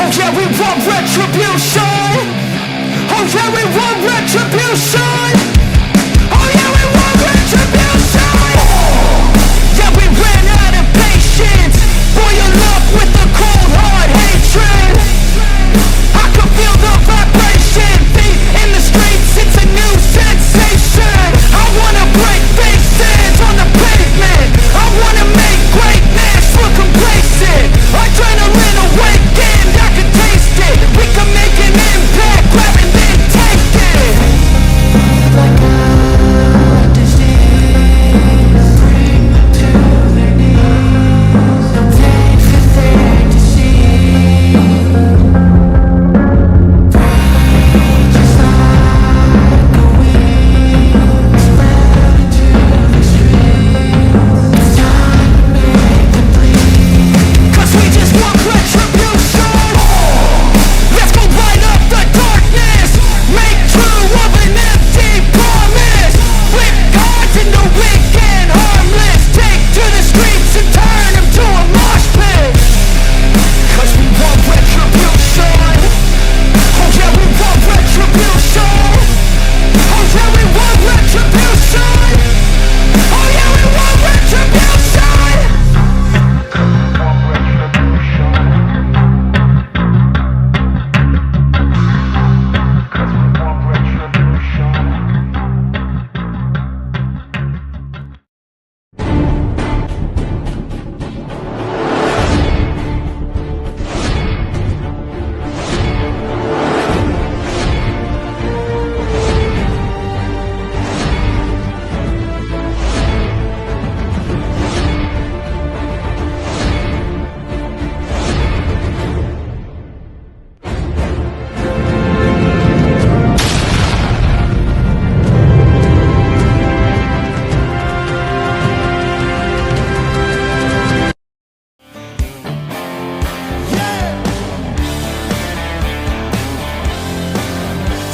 Oh yeah, we want retribution. Oh yeah, we want retribution. Oh yeah, we want retribution. Yeah, we ran out of patience. Boil up with the cold hard hatred. I can feel the vibration. Feet in the streets, it's a new sensation. I wanna break faces on the pavement. I wanna make greatness look complacent. Adrenaline awakened, I can taste it. We can make an impact, grab and then take it. Like a disease, bring them to their knees. Take the thing to see. Breathe just like a wind, spread into the streets. It's time to make them bleed. 'Cause we just want retribution. Let's go light up the darkness. Make true of an empty promise. Flip cards into weak and harmless. Take to the streets and turn them to a mosh pit. 'Cause we want retribution. Oh yeah, we want retribution. Oh yeah, we want retribution. Oh yeah, we want retribution.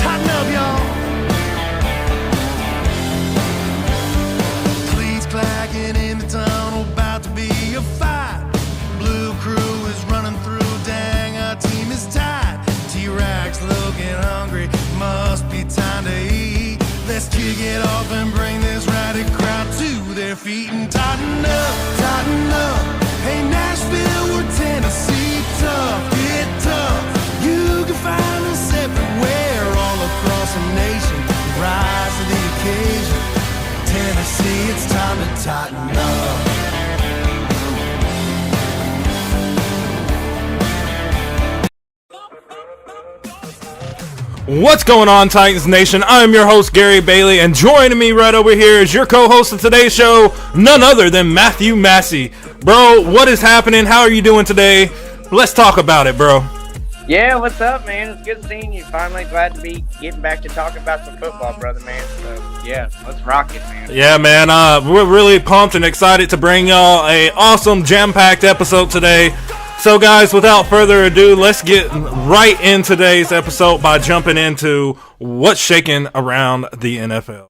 Tighten up, y'all. Police clacking in the tunnel, about to be a fight. Blue crew is running through, dang, our team is tied. T-Rex looking hungry, must be time to eat. Let's kick it off and bring this rowdy crowd to their feet and tighten up, tighten up. Hey Nashville, we're Tennessee, tough, get tough. You can find us everywhere, all across the nation. Rise to the occasion. Tennessee, it's time to tighten up. What's going on, Titans Nation? I'm your host, Gary Bailey, and joining me right over here is your co-host of today's show, none other than Matthew Massey. Bro, what is happening? How are you doing today? Let's talk about it, bro. Yeah, what's up, man? It's good seeing you. Finally glad to be getting back to talking about some football, brother, man. So, yeah, let's rock it, man. Yeah, man, we're really pumped and excited to bring y'all a awesome, jam-packed episode today. So, guys, without further ado, let's get right in today's episode by jumping into what's shaking around the NFL.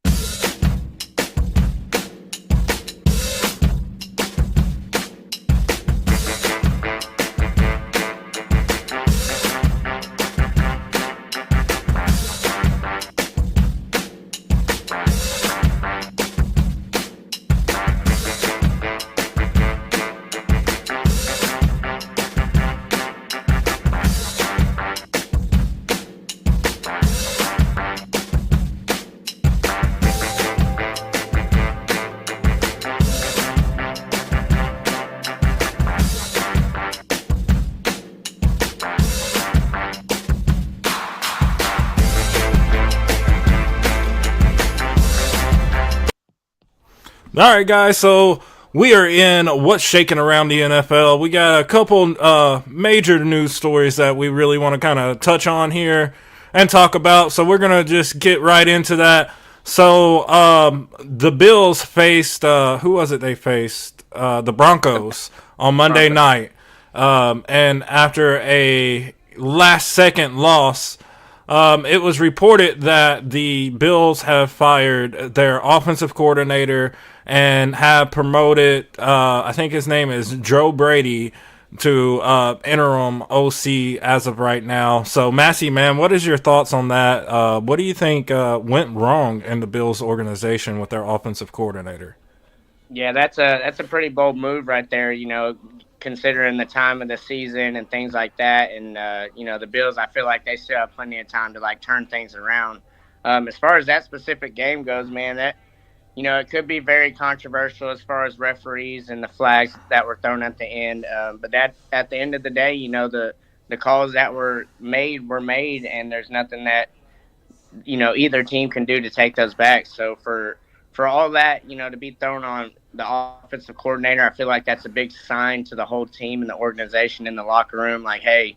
All right, guys, so we are in what's shaking around the NFL. We got a couple major news stories that we really want to kind of touch on here and talk about, so we're going to just get right into that. So the Bills faced, who was it they faced? The Broncos on Monday night. And after a last-second loss, it was reported that the Bills have fired their offensive coordinator and have promoted, I think his name is Joe Brady, to interim OC as of right now. So, Massey, man, what is your thoughts on that? What do you think went wrong in the Bills organization with their offensive coordinator? Yeah, that's a pretty bold move right there. Considering the time of the season and things like that, and the Bills, I feel like they still have plenty of time to like turn things around. As far as that specific game goes, man, that it could be very controversial as far as referees and the flags that were thrown at the end. But that at the end of the day, the calls that were made, and there's nothing that either team can do to take those back. So for all that, to be thrown on the offensive coordinator, I feel like that's a big sign to the whole team and the organization in the locker room. Like, hey,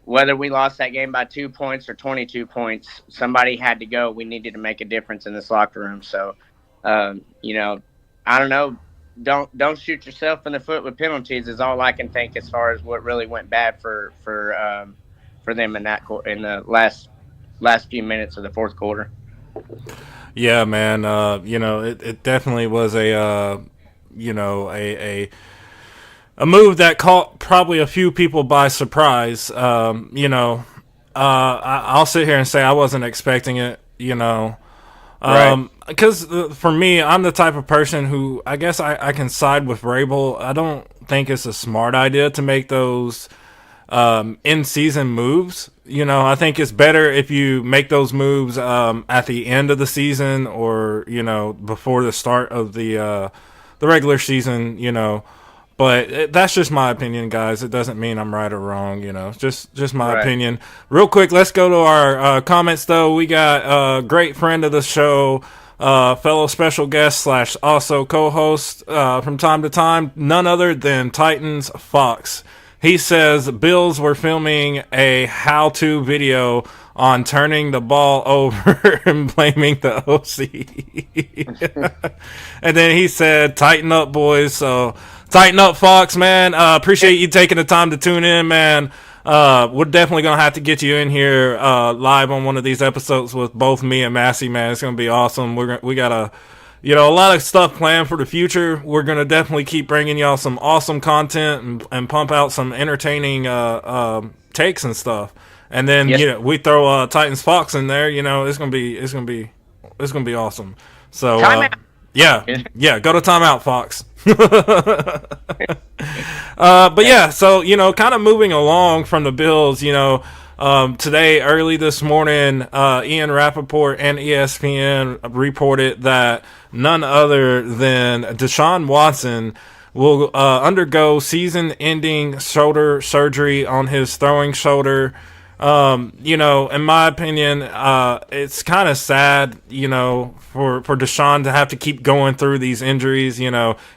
whether we lost that game by 2 points or 22 points, somebody had to go. We needed to make a difference in this locker room. So, I don't know. Don't shoot yourself in the foot with penalties is all I can think as far as what really went bad for them in the last few minutes of the fourth quarter. Yeah, man. It definitely was a move that caught probably a few people by surprise. I'll sit here and say I wasn't expecting it. Because for me, I'm the type of person who I guess I can side with Vrabel. I don't think it's a smart idea to make those in-season moves. I think it's better if you make those moves at the end of the season or before the start of the regular season. But that's just my opinion, guys. It doesn't mean I'm right or wrong. It's just my opinion. Real quick, let's go to our comments though. We got a great friend of the show, fellow special guest / also co-host from time to time, none other than Titans Fox. He says Bills were filming a how-to video on turning the ball over and blaming the OC. And then he said, tighten up, boys. So tighten up, Fox, man. Appreciate you taking the time to tune in, man. We're definitely going to have to get you in here live on one of these episodes with both me and Massey, man. It's going to be awesome. We got a lot of stuff planned for the future. We're going to definitely keep bringing y'all some awesome content and pump out some entertaining takes and stuff. And then we throw Titans Fox in there. It's gonna be awesome. So yeah, go to timeout, Fox. But yeah, so kind of moving along from the Bills. Today early this morning, Ian Rappaport and ESPN reported that none other than Deshaun Watson will undergo season-ending shoulder surgery on his throwing shoulder. In my opinion, it's kind of sad, for Deshaun to have to keep going through these injuries.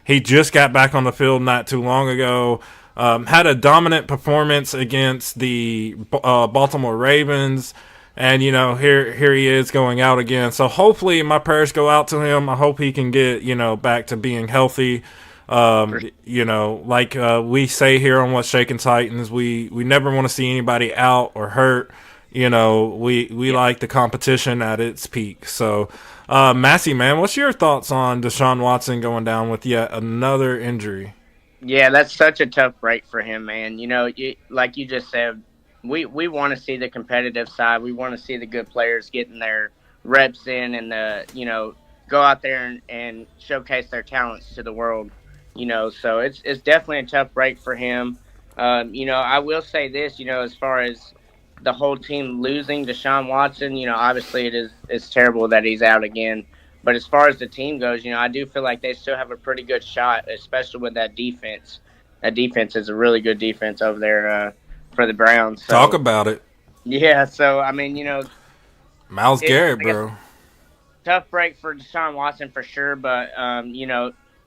He just got back on the field not too long ago, had a dominant performance against the Baltimore Ravens, and, here he is going out again. So hopefully my prayers go out to him. I hope he can get, back to being healthy. Like we say here on What's Shaking Titans, we never want to see anybody out or hurt. We like the competition at its peak. So, Massey, man, what's your thoughts on Deshaun Watson going down with yet another injury? Yeah, that's such a tough break for him, man. Like you just said, we want to see the competitive side. We want to see the good players getting their reps in and go out there and showcase their talents to the world. So it's definitely a tough break for him. I will say this, as far as the whole team losing Deshaun Watson, obviously it's terrible that he's out again. But as far as the team goes, I do feel like they still have a pretty good shot, especially with that defense. That defense is a really good defense over there for the Browns. So, talk about it. Yeah, so, Myles Garrett, bro. Tough break for Deshaun Watson for sure, but,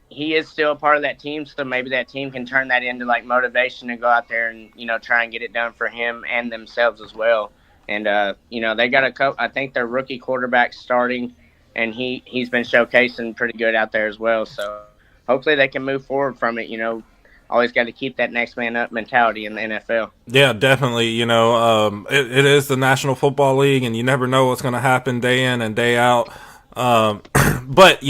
he is still a part of that team, so maybe that team can turn that into like motivation and go out there and try and get it done for him and themselves as well. And they got a couple. I think their rookie quarterback starting, and he's been showcasing pretty good out there as well. So hopefully they can move forward from it. Always got to keep that next man up mentality in the NFL. Yeah, definitely. It is the National Football League, and you never know what's going to happen day in and day out. But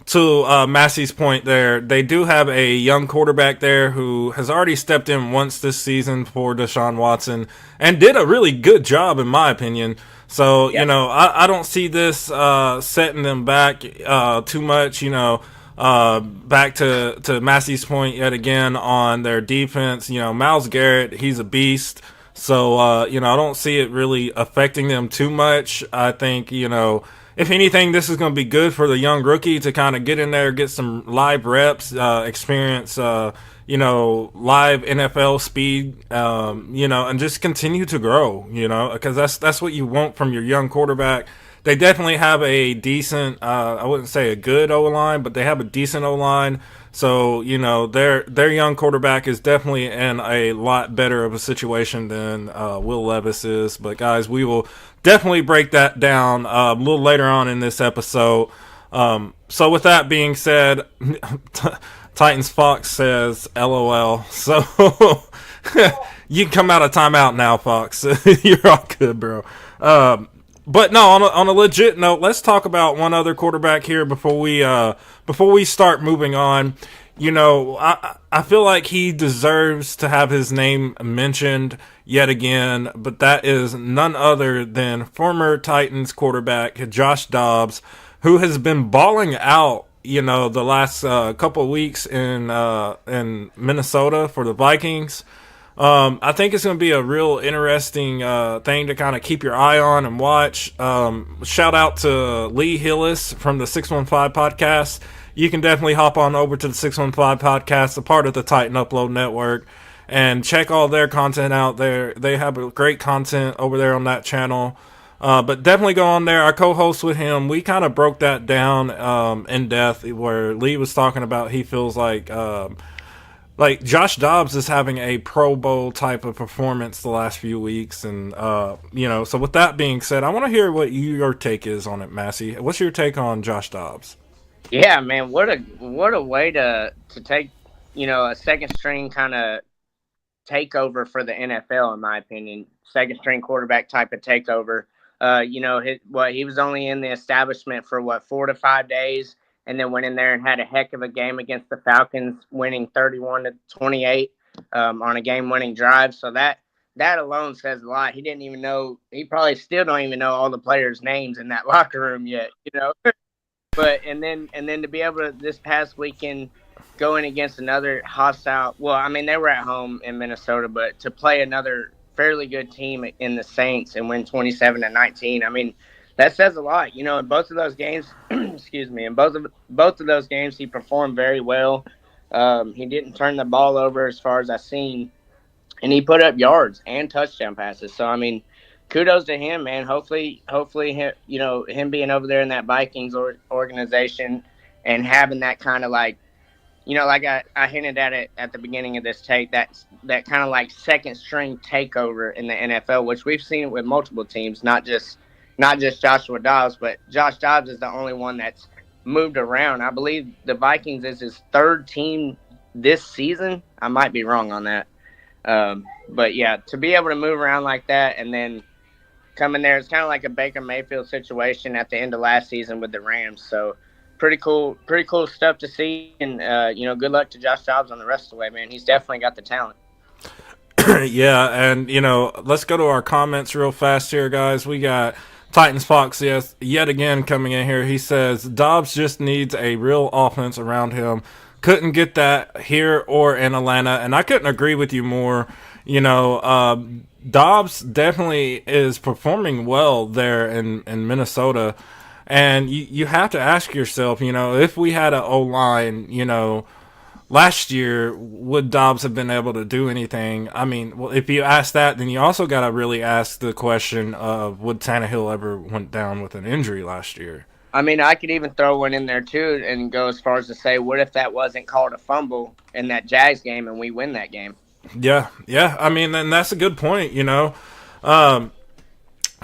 to Massey's point there, they do have a young quarterback there who has already stepped in once this season for Deshaun Watson and did a really good job, in my opinion. So, Yep. you know, I don't see this setting them back too much, you know. Back to Massey's point yet again on their defense. You know, Myles Garrett, he's a beast. So, you know, I don't see it really affecting them too much. I think, you know, if anything, this is going to be good for the young rookie to kind of get in there, get some live reps, experience, you know, live NFL speed, you know, and just continue to grow, you know, because that's what you want from your young quarterback. They definitely have a decent, I wouldn't say a good O-line, but they have a decent O-line. So, you know, their young quarterback is definitely in a lot better of a situation than Will Levis is. But, guys, we will definitely break that down a little later on in this episode. So, with that being said, Titans Fox says LOL. So, you can come out of timeout now, Fox. You're all good, bro. But no, on a legit note, let's talk about one other quarterback here before we start moving on. You know, I feel like he deserves to have his name mentioned yet again, but that is none other than former Titans quarterback Josh Dobbs, who has been balling out, you know, the last couple of weeks in Minnesota for the Vikings. I think it's going to be a real interesting thing to kind of keep your eye on and watch. Shout out to Lee Hillis from the 615 podcast. You can definitely hop on over to the 615 podcast, a part of the Titan Upload Network, and check all their content out there. They have a great content over there on that channel. But definitely go on there. I co-host with him. We kind of broke that down in depth, where Lee was talking about he feels like Josh Dobbs is having a Pro Bowl type of performance the last few weeks. And, you know, so with that being said, I want to hear what your take is on it, Massey. What's your take on Josh Dobbs? Yeah, man, what a way to take, you know, a second string kind of takeover for the NFL, in my opinion. Second string quarterback type of takeover. You know, he was only in the establishment for 4 to 5 days, and then went in there and had a heck of a game against the Falcons, winning 31-28 on a game-winning drive. So that alone says a lot. He didn't even know. He probably still don't even know all the players' names in that locker room yet. You know. But and then to be able to this past weekend go in against another hostile. Well, I mean, they were at home in Minnesota, but to play another fairly good team in the Saints and win 27-19. I mean, that says a lot. You know, in both of those games, excuse me, in both of those games, he performed very well. He didn't turn the ball over as far as I've seen, and he put up yards and touchdown passes. So I mean, kudos to him, man. Hopefully, him, you know, him being over there in that Vikings organization and having that kind of like, you know, like I hinted at it at the beginning of this take, that kind of like second string takeover in the NFL, which we've seen it with multiple teams, not just Joshua Dobbs, but Josh Dobbs is the only one that's moved around. I believe the Vikings is his third team this season. I might be wrong on that. But yeah, to be able to move around like that and then come in there, it's kind of like a Baker Mayfield situation at the end of last season with the Rams. So pretty cool stuff to see. And, you know, good luck to Josh Dobbs on the rest of the way, man. He's definitely got the talent. Yeah, and, you know, let's go to our comments real fast here, guys. We got Titans Fox, yes, yet again coming in here. He says, Dobbs just needs a real offense around him. Couldn't get that here or in Atlanta, and I couldn't agree with you more. You know, Dobbs definitely is performing well there in Minnesota, and you have to ask yourself, you know, if we had an O-line, you know, last year, would Dobbs have been able to do anything? I mean, well, if you ask that, then you also got to really ask the question of, would Tannehill ever went down with an injury last year? I mean, I could even throw one in there, too, and go as far as to say, what if that wasn't called a fumble in that Jags game and we win that game? Yeah. I mean, and that's a good point, you know.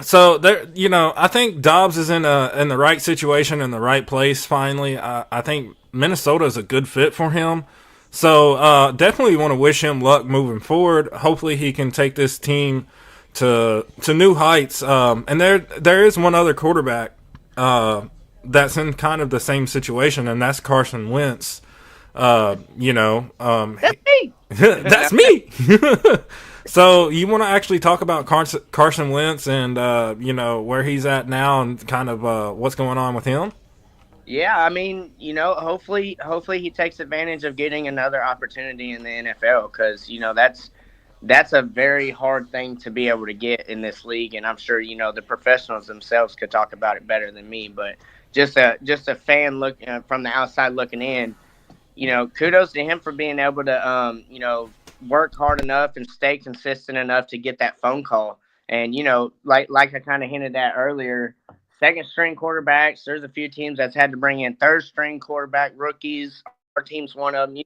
So, there, you know, I think Dobbs is in the right situation, in the right place finally. I think Minnesota is a good fit for him. So, definitely want to wish him luck moving forward. Hopefully he can take this team to new heights. And there is one other quarterback that's in kind of the same situation, and that's Carson Wentz. That's me. That's me. So you want to actually talk about Carson Wentz and where he's at now and kind of what's going on with him? Yeah, I mean, hopefully he takes advantage of getting another opportunity in the NFL because that's a very hard thing to be able to get in this league, and I'm sure the professionals themselves could talk about it better than me. But just a fan look from the outside looking in, kudos to him for being able to work hard enough and stay consistent enough to get that phone call. And like I kind of hinted at earlier, second string quarterbacks. There's a few teams that's had to bring in third string quarterback rookies. Our team's one of them.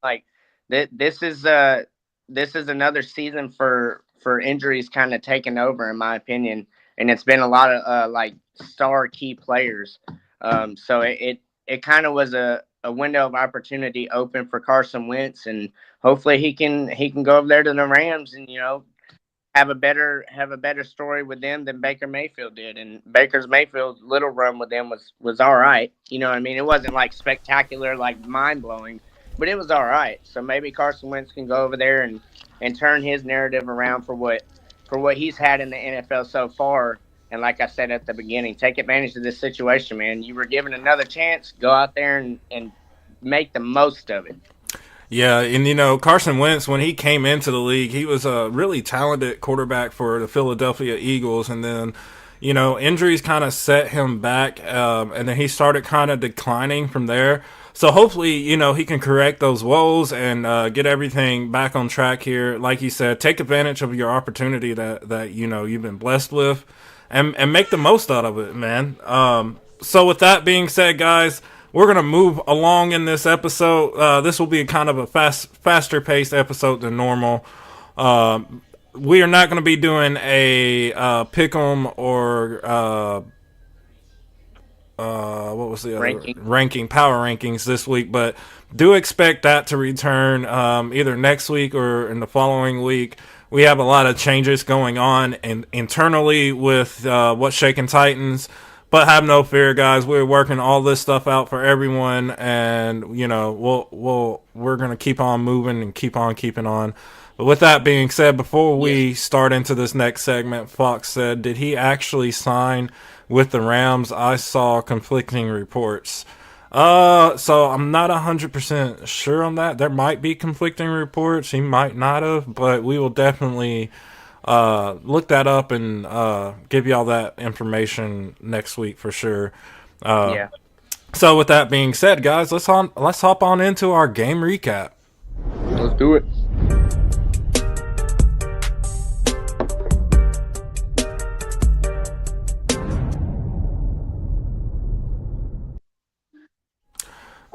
Like this is another season for injuries kind of taking over, in my opinion, and it's been a lot of like star key players. So it kind of was a window of opportunity open for Carson Wentz, and hopefully he can go over there to the Rams and have a better story with them than Baker Mayfield did. And Baker's Mayfield's little run with them was all right. You know what I mean? It wasn't like spectacular, like mind blowing, but it was all right. So maybe Carson Wentz can go over there and turn his narrative around for what he's had in the NFL so far. And like I said at the beginning, take advantage of this situation, man. You were given another chance. Go out there and make the most of it. Yeah, and Carson Wentz, when he came into the league, he was a really talented quarterback for the Philadelphia Eagles, and then injuries kind of set him back, and then he started kind of declining from there. So hopefully, he can correct those woes and get everything back on track here. Like you said, take advantage of your opportunity that you've been blessed with, and make the most out of it, man. So with that being said, guys, we're going to move along in this episode. This will be kind of a faster paced episode than normal. We are not going to be doing a pick'em or what was the other ranking power rankings this week, but do expect that to return either next week or in the following week. We have a lot of changes going on internally with What's Shaking Titans. But have no fear, guys. We're working all this stuff out for everyone, and we're gonna keep on moving and keep on keeping on. But with that being said, before we start into this next segment, Fox said, "Did he actually sign with the Rams?" I saw conflicting reports. So I'm not 100% sure on that. There might be conflicting reports. He might not have, but we will definitely look that up and give y'all that information next week for sure. Yeah. So with that being said, guys, let's hop on into our game recap. Let's do it.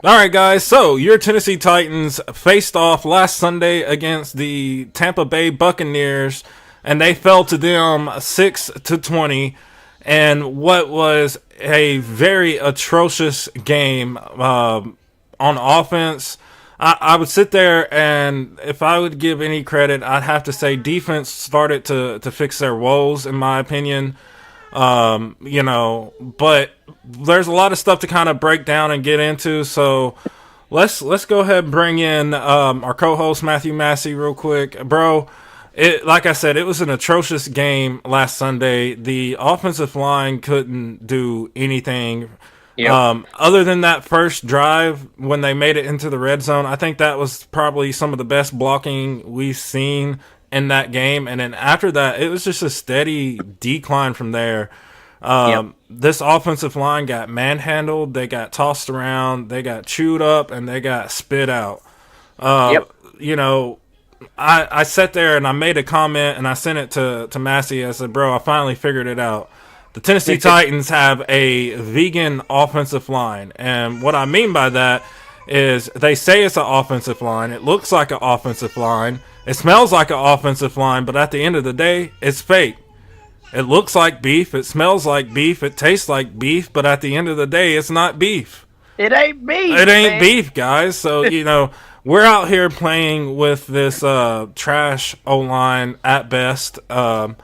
All right, guys. So your Tennessee Titans faced off last Sunday against the Tampa Bay Buccaneers, and they fell to them 6-20. And what was a very atrocious game on offense. I would sit there, and if I would give any credit, I'd have to say defense started to fix their woes, in my opinion. But there's a lot of stuff to kind of break down and get into. So let's go ahead and bring in our co-host Matthew Massey real quick, bro. Like I said, it was an atrocious game last Sunday. The offensive line couldn't do anything. Yep. Other than that first drive when they made it into the red zone, I think that was probably some of the best blocking we've seen in that game. And then after that, it was just a steady decline from there. This offensive line got manhandled, they got tossed around, they got chewed up, and they got spit out. I sat there and I made a comment and I sent it to Massey. I said, bro, I finally figured it out. The Tennessee Titans have a vegan offensive line. And what I mean by that is they say it's an offensive line. It looks like an offensive line. It smells like an offensive line. But at the end of the day, it's fake. It looks like beef. It smells like beef. It tastes like beef. But at the end of the day, it's not beef. It ain't beef. It ain't beef, guys. So, we're out here playing with this trash O-line at best. One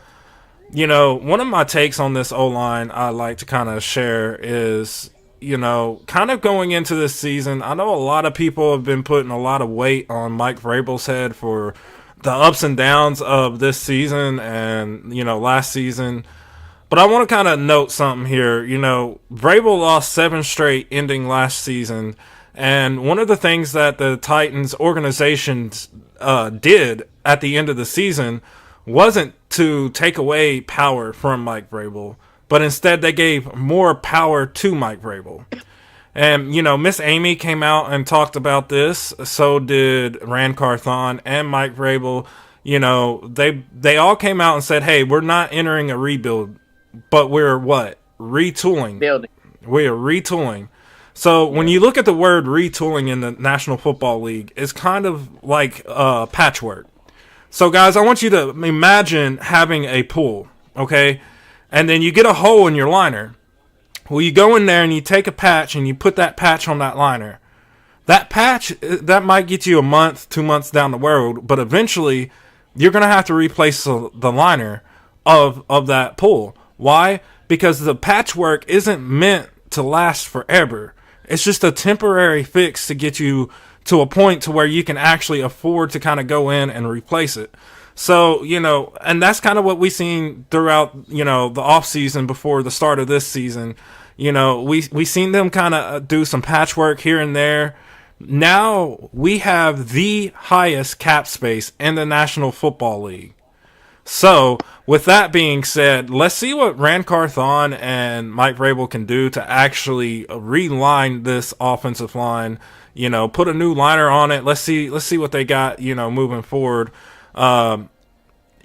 of my takes on this O-line I like to kind of share is kind of going into this season, I know a lot of people have been putting a lot of weight on Mike Vrabel's head for the ups and downs of this season and, last season. But I want to kind of note something here. Vrabel lost 7 straight ending last season. And one of the things that the Titans organization did at the end of the season wasn't to take away power from Mike Vrabel, but instead they gave more power to Mike Vrabel. And, Miss Amy came out and talked about this. So did Rand Carthon and Mike Vrabel. They all came out and said, hey, we're not entering a rebuild, but we're what? Retooling. Building. We are retooling. So when you look at the word retooling in the National Football League, it's kind of like patchwork. So guys, I want you to imagine having a pool, okay? And then you get a hole in your liner. Well, you go in there and you take a patch and you put that patch on that liner. That patch, that might get you a month, 2 months down the road, but eventually you're going to have to replace the liner of that pool. Why? Because the patchwork isn't meant to last forever. It's just a temporary fix to get you to a point to where you can actually afford to kind of go in and replace it. So, and that's kind of what we've seen throughout, the off season before the start of this season. We seen them kind of do some patchwork here and there. Now we have the highest cap space in the National Football League. So, with that being said, let's see what Rand Carthon and Mike Vrabel can do to actually reline this offensive line. Put a new liner on it. Let's see what they got. Moving forward. Before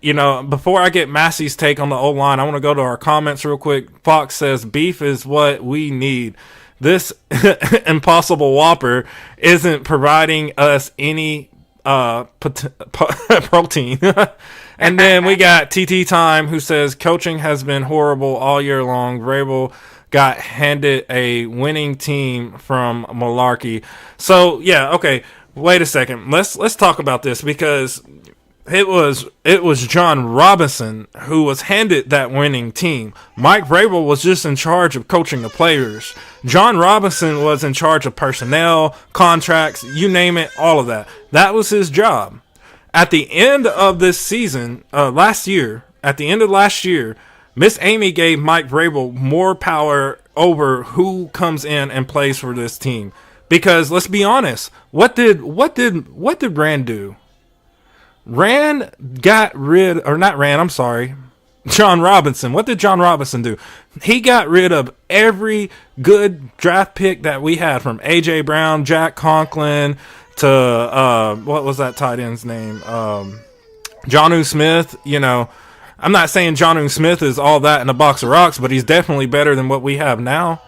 I get Massey's take on the O-line, I want to go to our comments real quick. Fox says beef is what we need. This Impossible Whopper isn't providing us any protein. And then we got TT Time, who says coaching has been horrible all year long. Vrabel got handed a winning team from Malarkey. So yeah, okay. Wait a second. Let's talk about this, because it was John Robinson who was handed that winning team. Mike Vrabel was just in charge of coaching the players. John Robinson was in charge of personnel, contracts, you name it, all of that. That was his job. At the end of this season, last year, Miss Amy gave Mike Vrabel more power over who comes in and plays for this team. Because let's be honest, what did Rand do? John Robinson. What did John Robinson do? He got rid of every good draft pick that we had, from A.J. Brown, Jack Conklin, to what was that tight end's name? Jonnu Smith. I'm not saying Jonnu Smith is all that in a box of rocks, but he's definitely better than what we have now.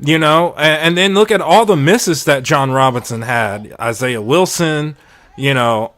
And then look at all the misses that John Robinson had. Isaiah Wilson, Andre,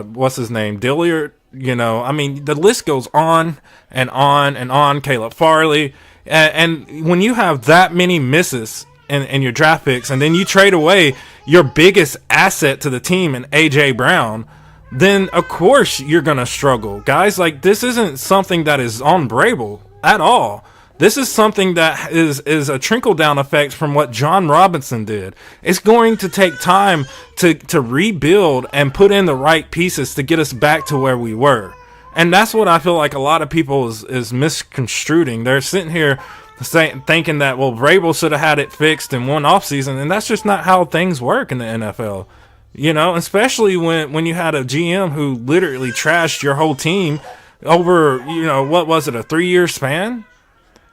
what's his name? Dilliard, the list goes on and on and on. Caleb Farley. And when you have that many misses in your draft picks, and then you trade away your biggest asset to the team in A.J. Brown, then of course you're going to struggle. Guys, this isn't something that is on Vrabel at all. This is something that is a trickle-down effect from what John Robinson did. It's going to take time to rebuild and put in the right pieces to get us back to where we were. And that's what I feel like a lot of people is misconstruing. They're sitting here thinking that, well, Vrabel should have had it fixed in one offseason, and that's just not how things work in the NFL. Especially when you had a GM who literally trashed your whole team over, what was it, a 3-year span?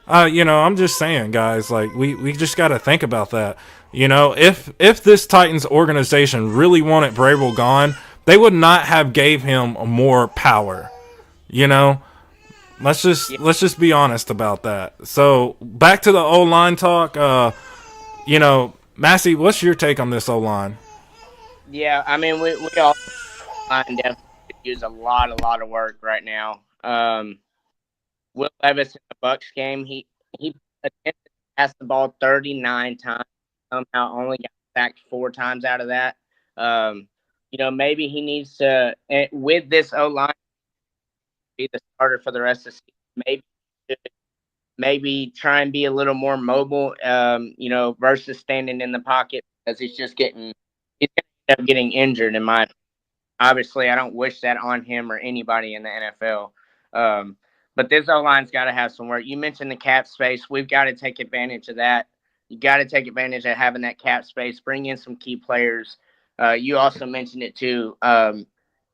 I'm just saying, guys, we just got to think about that. If this Titans organization really wanted Vrabel gone, they would not have gave him more power. Let's just be honest about that. So back to the O-line talk. Massey, what's your take on this O-line? Yeah, I mean, we all definitely use a lot of work right now. Will Levis in the Bucs game, he attempted to pass the ball 39 times. Somehow only got sacked 4 times out of that. Maybe he needs to, with this O-line, be the starter for the rest of the season. Maybe he should maybe try and be a little more mobile, versus standing in the pocket because he's going to end up getting injured. In my Obviously, I don't wish that on him or anybody in the NFL. Um, but this O line's got to have some work. You mentioned the cap space. We've got to take advantage of that. You got to take advantage of having that cap space. Bring in some key players. You also mentioned it too.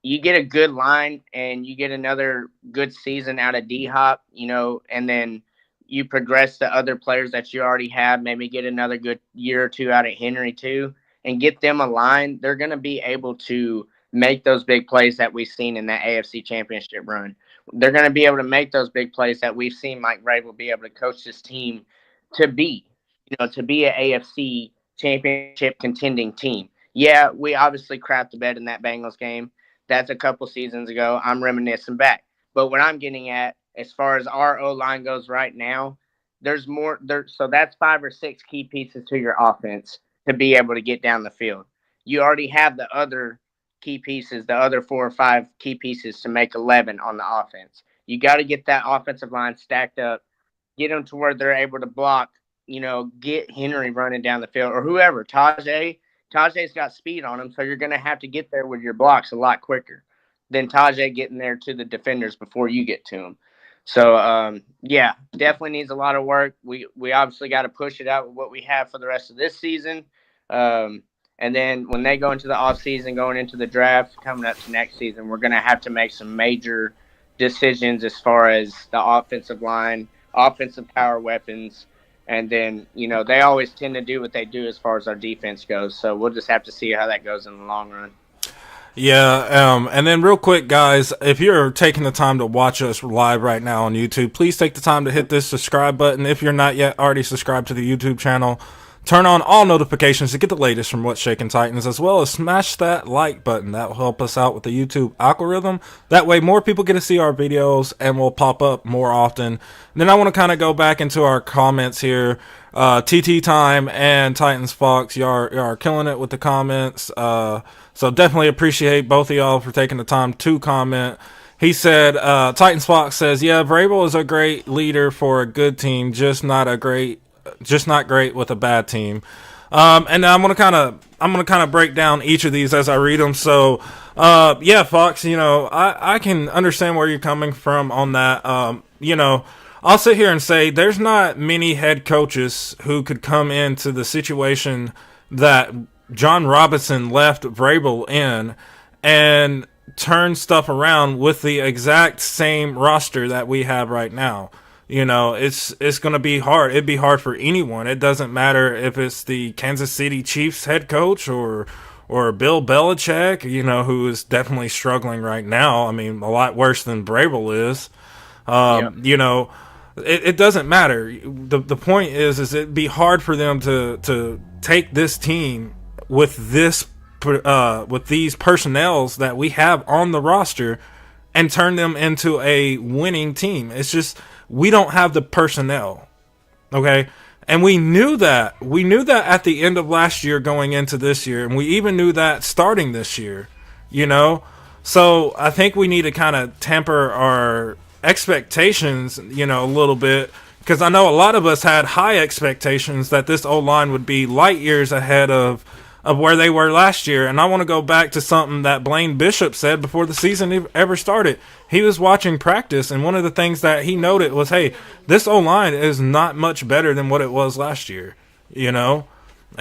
You get a good line and you get another good season out of D Hop, and then you progress the other players that you already have. Maybe get another good year or two out of Henry too, and get them aligned. They're going to be able to make those big plays that we've seen in that AFC Championship run. They're going to be able to make those big plays that we've seen Mike Vrabel be able to coach this team to be, to be an AFC Championship contending team. Yeah, we obviously crapped the bed in that Bengals game. That's a couple seasons ago. I'm reminiscing back. But what I'm getting at, as far as our O line goes right now, there's more there. So that's 5 or 6 key pieces to your offense to be able to get down the field. You already have the other key pieces, the other 4 or 5 key pieces to make 11 on the offense. You got to get that offensive line stacked up, get them to where they're able to block, get Henry running down the field or whoever. Tajay's got speed on him, so you're going to have to get there with your blocks a lot quicker than Tajay getting there to the defenders before you get to him. So, yeah, definitely needs a lot of work. We obviously got to push it out with what we have for the rest of this season. And then when they go into the offseason, going into the draft, coming up to next season, we're going to have to make some major decisions as far as the offensive line, offensive power weapons. And then, they always tend to do what they do as far as our defense goes. So we'll just have to see how that goes in the long run. Yeah, and then real quick, guys, if you're taking the time to watch us live right now on YouTube, please take the time to hit this subscribe button. If you're not yet already subscribed to the YouTube channel, turn on all notifications to get the latest from What's Shaking Titans, as well as smash that like button. That will help us out with the YouTube algorithm. That way more people get to see our videos and will pop up more often. And then I want to kind of go back into our comments here. TT Time and Titans Fox, you are killing it with the comments. So definitely appreciate both of y'all for taking the time to comment. He said, Titans Fox says, yeah, Vrabel is a great leader for a good team, just not great with a bad team. And I'm gonna kind of break down each of these as I read them. So, yeah, Fox, I can understand where you're coming from on that. I'll sit here and say there's not many head coaches who could come into the situation that John Robinson left Vrabel in and turn stuff around with the exact same roster that we have right now. It's going to be hard. It'd be hard for anyone. It doesn't matter if it's the Kansas City Chiefs head coach or Bill Belichick, who is definitely struggling right now. I mean, a lot worse than Vrabel is. It doesn't matter. The point is it'd be hard for them to take this team with these personnels that we have on the roster and turn them into a winning team. It's just we don't have the personnel, okay? And we knew that. We knew that at the end of last year going into this year, and we even knew that starting this year, So I think we need to kind of temper our expectations, a little bit, because I know a lot of us had high expectations that this O-line would be light years ahead of where they were last year. And I want to go back to something that Blaine Bishop said before the season ever started. He was watching practice, and one of the things that he noted was, hey, this O-line is not much better than what it was last year. And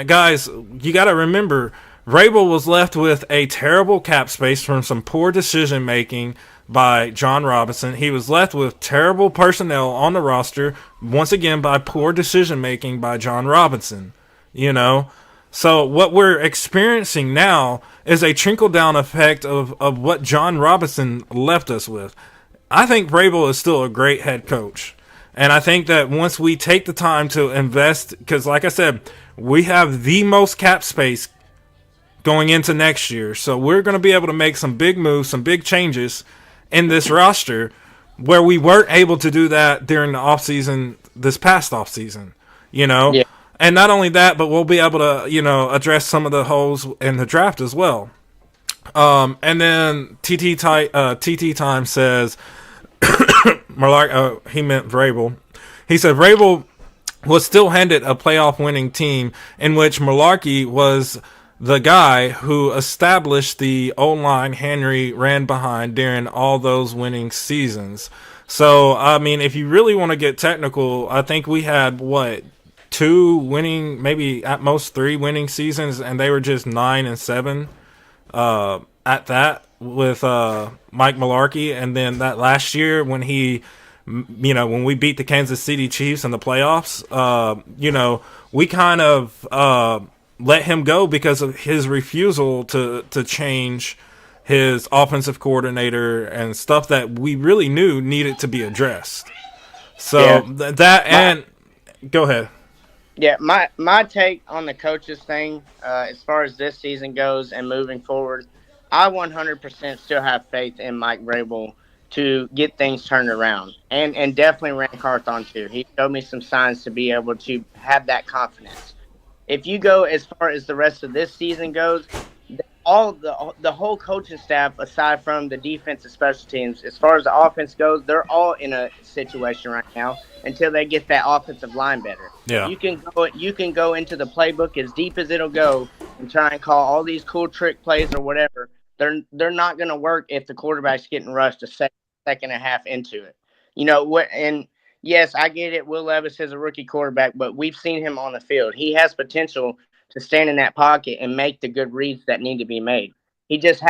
guys, you got to remember, Vrabel was left with a terrible cap space from some poor decision making by John Robinson. He was left with terrible personnel on the roster, once again by poor decision making by John Robinson. So what we're experiencing now is a trickle-down effect of what John Robinson left us with. I think Vrabel is still a great head coach. And I think that once we take the time to invest, because like I said, we have the most cap space going into next year. So we're going to be able to make some big moves, some big changes in this roster where we weren't able to do that during the offseason, this past offseason, Yeah. And not only that, but we'll be able to, address some of the holes in the draft as well. And then TT Time says, he meant Vrabel. He said Vrabel was still handed a playoff winning team in which Malarkey was the guy who established the O-line Henry ran behind during all those winning seasons. So, I mean, if you really want to get technical, I think we had, 2 winning, maybe at most 3 winning seasons, and they were just 9-7 at that with Mike Malarkey. And then that last year when when we beat the Kansas City Chiefs in the playoffs, we kind of let him go because of his refusal to change his offensive coordinator and stuff that we really knew needed to be addressed. So go ahead. Yeah, my take on the coaches thing, as far as this season goes and moving forward, I 100% still have faith in Mike Vrabel to get things turned around, and definitely Rand Carthon too. He showed me some signs to be able to have that confidence. If you go as far as the rest of this season goes, all the whole coaching staff, aside from the defense and special teams, as far as the offense goes, they're all in a situation right now until they get that offensive line better. Yeah. You can go into the playbook as deep as it'll go and try and call all these cool trick plays or whatever. They're not going to work if the quarterback's getting rushed a second and a half into it. You know what? And yes, I get it. Will Levis is a rookie quarterback, but we've seen him on the field. He has potential to stand in that pocket and make the good reads that need to be made. He just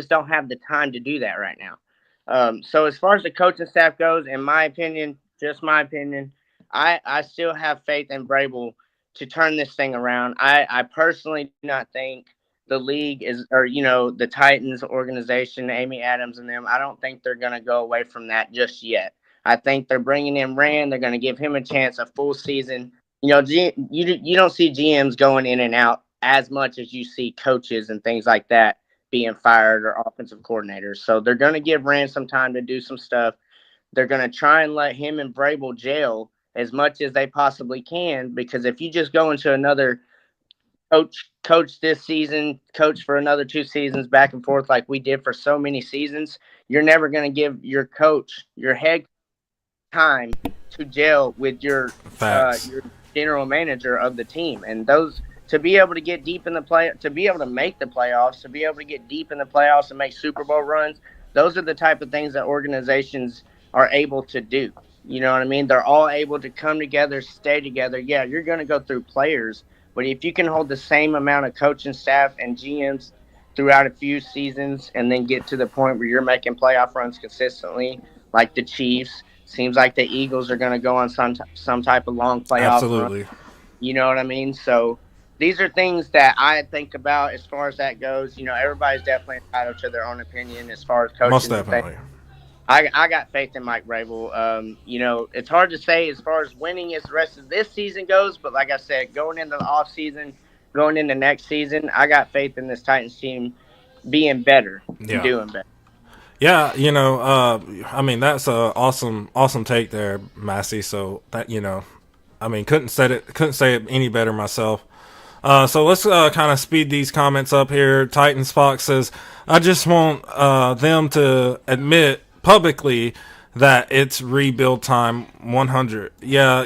don't have the time to do that right now. So as far as the coaching staff goes, in my opinion, just my opinion, I still have faith in Vrabel to turn this thing around. I personally do not think the league the Titans organization, Amy Adams and them, I don't think they're going to go away from that just yet. I think they're bringing in Rand. They're going to give him a chance, a full season. You don't see GMs going in and out as much as you see coaches and things like that being fired or offensive coordinators. So they're going to give Rand some time to do some stuff. They're going to try and let him and Vrabel gel as much as they possibly can, because if you just go into another coach this season, coach for another 2 seasons back and forth like we did for so many seasons, you're never going to give your head time to gel with your general manager of the team. And those, to be able to get deep in the play, to be able to make the playoffs, to be able to get deep in the playoffs and make Super Bowl runs, those are the type of things that organizations are able to do. You know what I mean? They're all able to come together, stay together. Yeah, you're going to go through players, but if you can hold the same amount of coaching staff and GMs throughout a few seasons and then get to the point where you're making playoff runs consistently, like the Chiefs, seems like the Eagles are going to go on some type of long playoff run. You know what I mean? So these are things that I think about as far as that goes. You know, everybody's definitely entitled to their own opinion as far as coaching. Most definitely. I got faith in Mike Vrabel. It's hard to say as far as winning as the rest of this season goes, but like I said, going into the off season, going into next season, I got faith in this Titans team being better and doing better. Yeah, I mean, that's a awesome take there, Massey. So that, couldn't say it any better myself. So let's kind of speed these comments up here. Titans Fox says, I just want them to admit publicly that it's rebuild time 100. Yeah,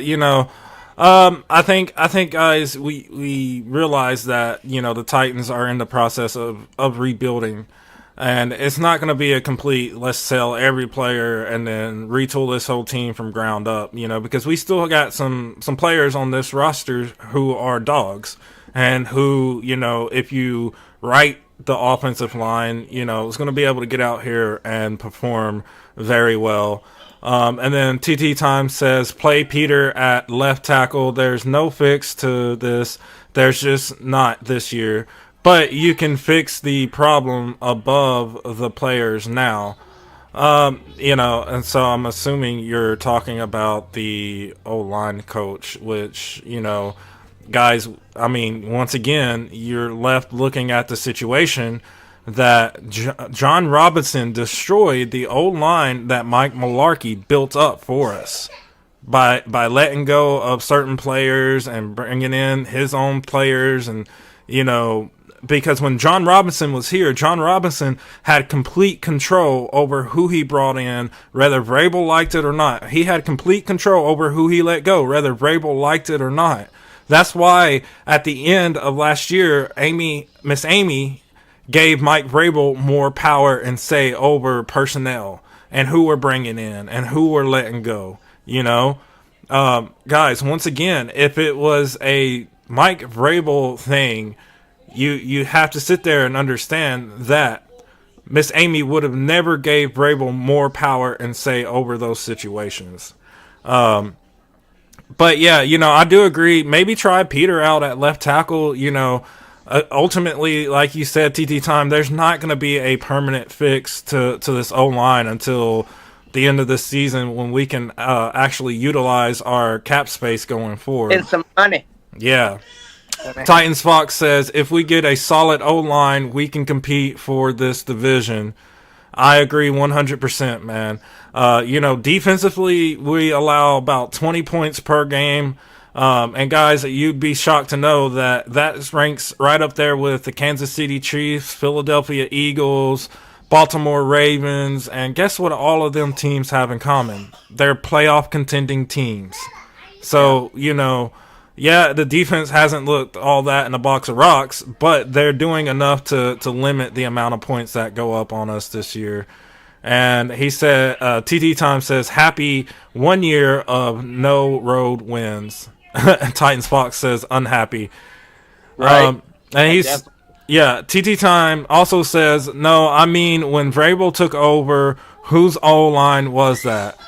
I think guys, we realize that, the Titans are in the process of rebuilding. And it's not going to be a complete, let's sell every player and then retool this whole team from ground up, because we still got some players on this roster who are dogs and who, if you write the offensive line, is going to be able to get out here and perform very well. And then TT Time says, play Peter at left tackle. There's no fix to this. There's just not this year. But you can fix the problem above the players now. And so I'm assuming you're talking about the O-line coach, which, guys, I mean, once again, you're left looking at the situation that John Robinson destroyed the O-line that Mike Malarkey built up for us by letting go of certain players and bringing in his own players and, because when John Robinson was here, John Robinson had complete control over who he brought in, whether Vrabel liked it or not. He had complete control over who he let go, whether Vrabel liked it or not. That's why at the end of last year, Miss Amy gave Mike Vrabel more power and say over personnel and who we're bringing in and who we're letting go. You know, guys, once again, if it was a Mike Vrabel thing, you have to sit there and understand that Miss Amy would have never gave Vrabel more power and say over those situations. But yeah, I do agree. Maybe try Peter out at left tackle. Ultimately, like you said, TT Time, there's not going to be a permanent fix to this O-line until the end of this season when we can actually utilize our cap space going forward. And some money. Yeah. Titans Fox says, if we get a solid O-line, we can compete for this division. I agree 100%, man. Defensively, we allow about 20 points per game. And guys, you'd be shocked to know that ranks right up there with the Kansas City Chiefs, Philadelphia Eagles, Baltimore Ravens, and guess what all of them teams have in common? They're playoff contending teams. So, the defense hasn't looked all that in a box of rocks, but they're doing enough to limit the amount of points that go up on us this year. And he said, TT Time says, happy 1 year of no road wins. Titans Fox says, unhappy. Right. And TT Time also says, no, I mean, when Vrabel took over, whose O-line was that?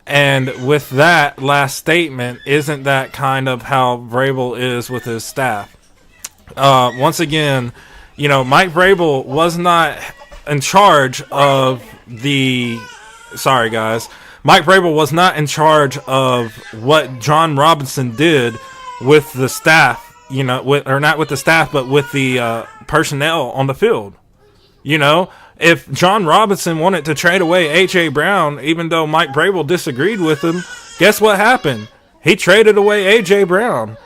And with that last statement, isn't that kind of how Vrabel is with his staff? Once again, Mike Vrabel was not in charge of Sorry, guys. Mike Vrabel was not in charge of what John Robinson did with the staff, not with the staff, but with the personnel on the field. If John Robinson wanted to trade away A.J. Brown, even though Mike Vrabel disagreed with him, guess what happened? He traded away A.J. Brown.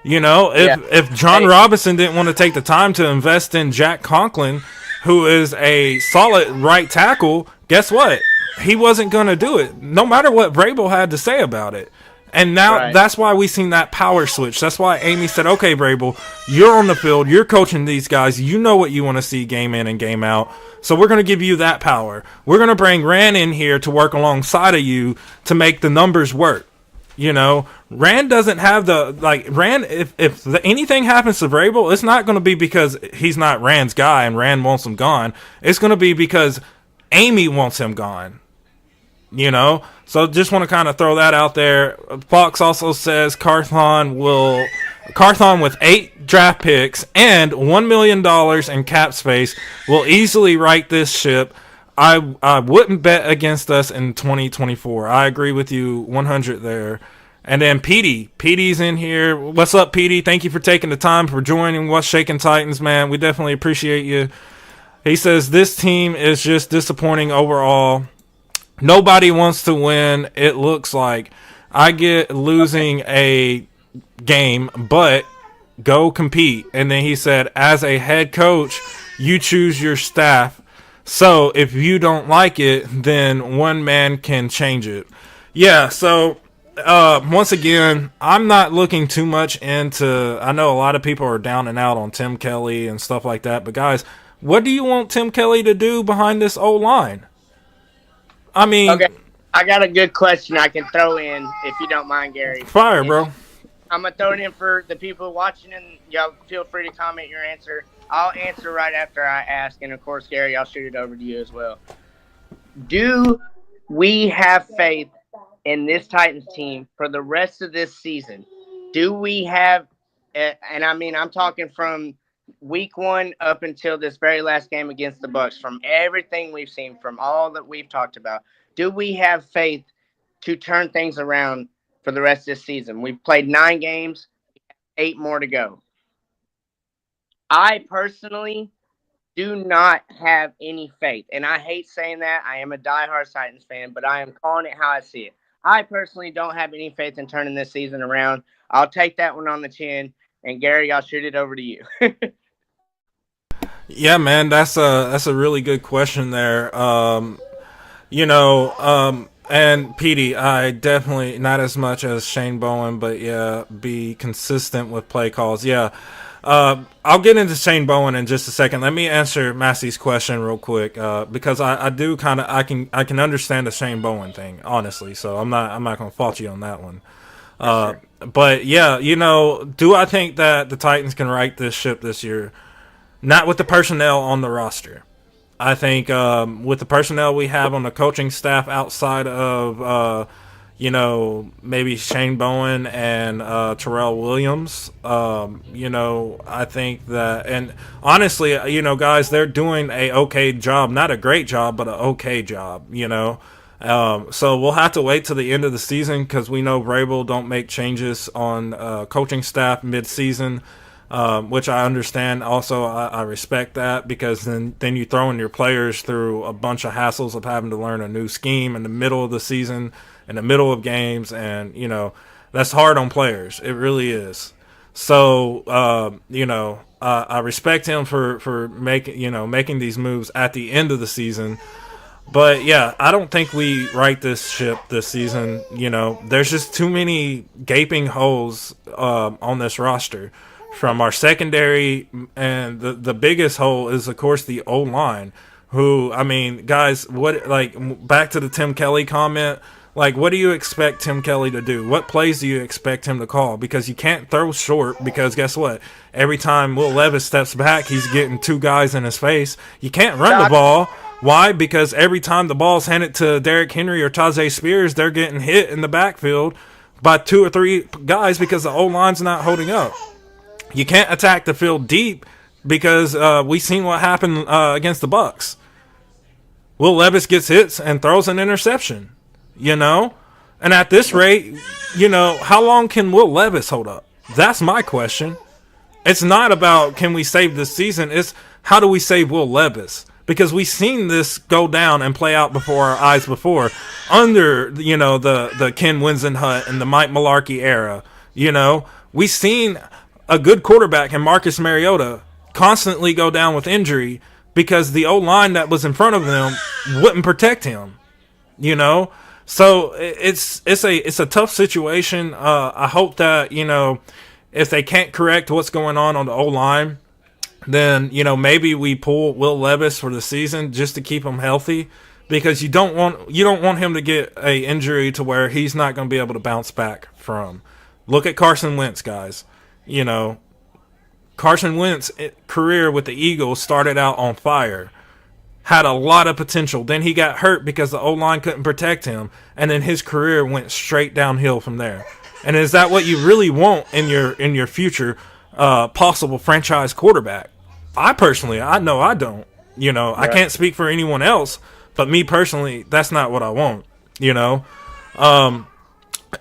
If John Robinson didn't want to take the time to invest in Jack Conklin, who is a solid right tackle, guess what? He wasn't going to do it, no matter what Vrabel had to say about it. And now that's why we seen that power switch. That's why Amy said, okay, Vrabel, you're on the field. You're coaching these guys. You know what you want to see game in and game out. So we're going to give you that power. We're going to bring Rand in here to work alongside of you to make the numbers work. Rand doesn't have Rand, if anything happens to Vrabel, it's not going to be because he's not Rand's guy and Rand wants him gone. It's going to be because Amy wants him gone. So just want to kind of throw that out there. Fox also says Carthon with 8 draft picks and $1 million in cap space will easily right this ship. I wouldn't bet against us in 2024. I agree with you 100 there. And then Petey's in here. What's up, Petey? Thank you for taking the time for joining What's Shaking Titans, man. We definitely appreciate you. He says this team is just disappointing overall. Nobody wants to win, it looks like. I get losing a game, but go compete. And then he said, as a head coach, you choose your staff. So if you don't like it, then one man can change it. Yeah, so once again, I'm not looking too much into... I know a lot of people are down and out on Tim Kelly and stuff like that. But guys, what do you want Tim Kelly to do behind this O-line? I mean... Okay, I got a good question I can throw in, if you don't mind, Gary. Fire, bro. I'm going to throw it in for the people watching, and y'all feel free to comment your answer. I'll answer right after I ask, and of course, Gary, I'll shoot it over to you as well. Do we have faith in this Titans team for the rest of this season? Do we have, and I mean, I'm talking from week 1 up until this very last game against the Bucs, from everything we've seen, from all that we've talked about, do we have faith to turn things around for the rest of this season? We've played 9 games, 8 more to go. I personally do not have any faith, and I hate saying that. I am a diehard Titans fan, but I am calling it how I see it. I personally don't have any faith in turning this season around. I'll take that one on the chin, and Gary, I'll shoot it over to you. Yeah, man, that's a really good question there. And Petey, I definitely not as much as Shane Bowen, but yeah, be consistent with play calls. Yeah, I'll get into Shane Bowen in just a second. Let me answer Massey's question real quick because I do kind of I can understand the Shane Bowen thing honestly. So I'm not gonna fault you on that one. But yeah, do I think that the Titans can right this ship this year? Not with the personnel on the roster. I think with the personnel we have on the coaching staff outside of, maybe Shane Bowen and Terrell Williams, I think that, and honestly, guys, they're doing a okay job. Not a great job, but an okay job, So we'll have to wait till the end of the season because we know Vrabel don't make changes on coaching staff mid-season. Which I understand. Also, I respect that because then you're throwing your players through a bunch of hassles of having to learn a new scheme in the middle of the season, in the middle of games, and that's hard on players. It really is. So I respect him for making these moves at the end of the season. But yeah, I don't think we right this ship this season. There's just too many gaping holes on this roster. From our secondary, and the biggest hole is, of course, the O-line, who, I mean, guys, back to the Tim Kelly comment, what do you expect Tim Kelly to do? What plays do you expect him to call? Because you can't throw short, because guess what? Every time Will Levis steps back, he's getting two guys in his face. You can't run the ball. Why? Because every time the ball's handed to Derrick Henry or Tajay Spears, they're getting hit in the backfield by two or three guys because the O-line's not holding up. You can't attack the field deep because we've seen what happened against the Bucs. Will Levis gets hits and throws an interception, And at this rate, how long can Will Levis hold up? That's my question. It's not about can we save this season. It's how do we save Will Levis? Because we've seen this go down and play out before our eyes before under, the Ken Winsenhut and the Mike Mularkey era. We've seen a good quarterback in Marcus Mariota constantly go down with injury because the O-line that was in front of him wouldn't protect him, So it's a tough situation. I hope that, if they can't correct what's going on the O-line, then, maybe we pull Will Levis for the season just to keep him healthy because you don't want him to get a injury to where he's not going to be able to bounce back from. Look at Carson Wentz, guys. Carson Wentz's career with the Eagles started out on fire, had a lot of potential. Then he got hurt because the O-line couldn't protect him, and then his career went straight downhill from there. And is that what you really want in your future possible franchise quarterback? I know I don't. Right. I can't speak for anyone else, but me personally, that's not what I want.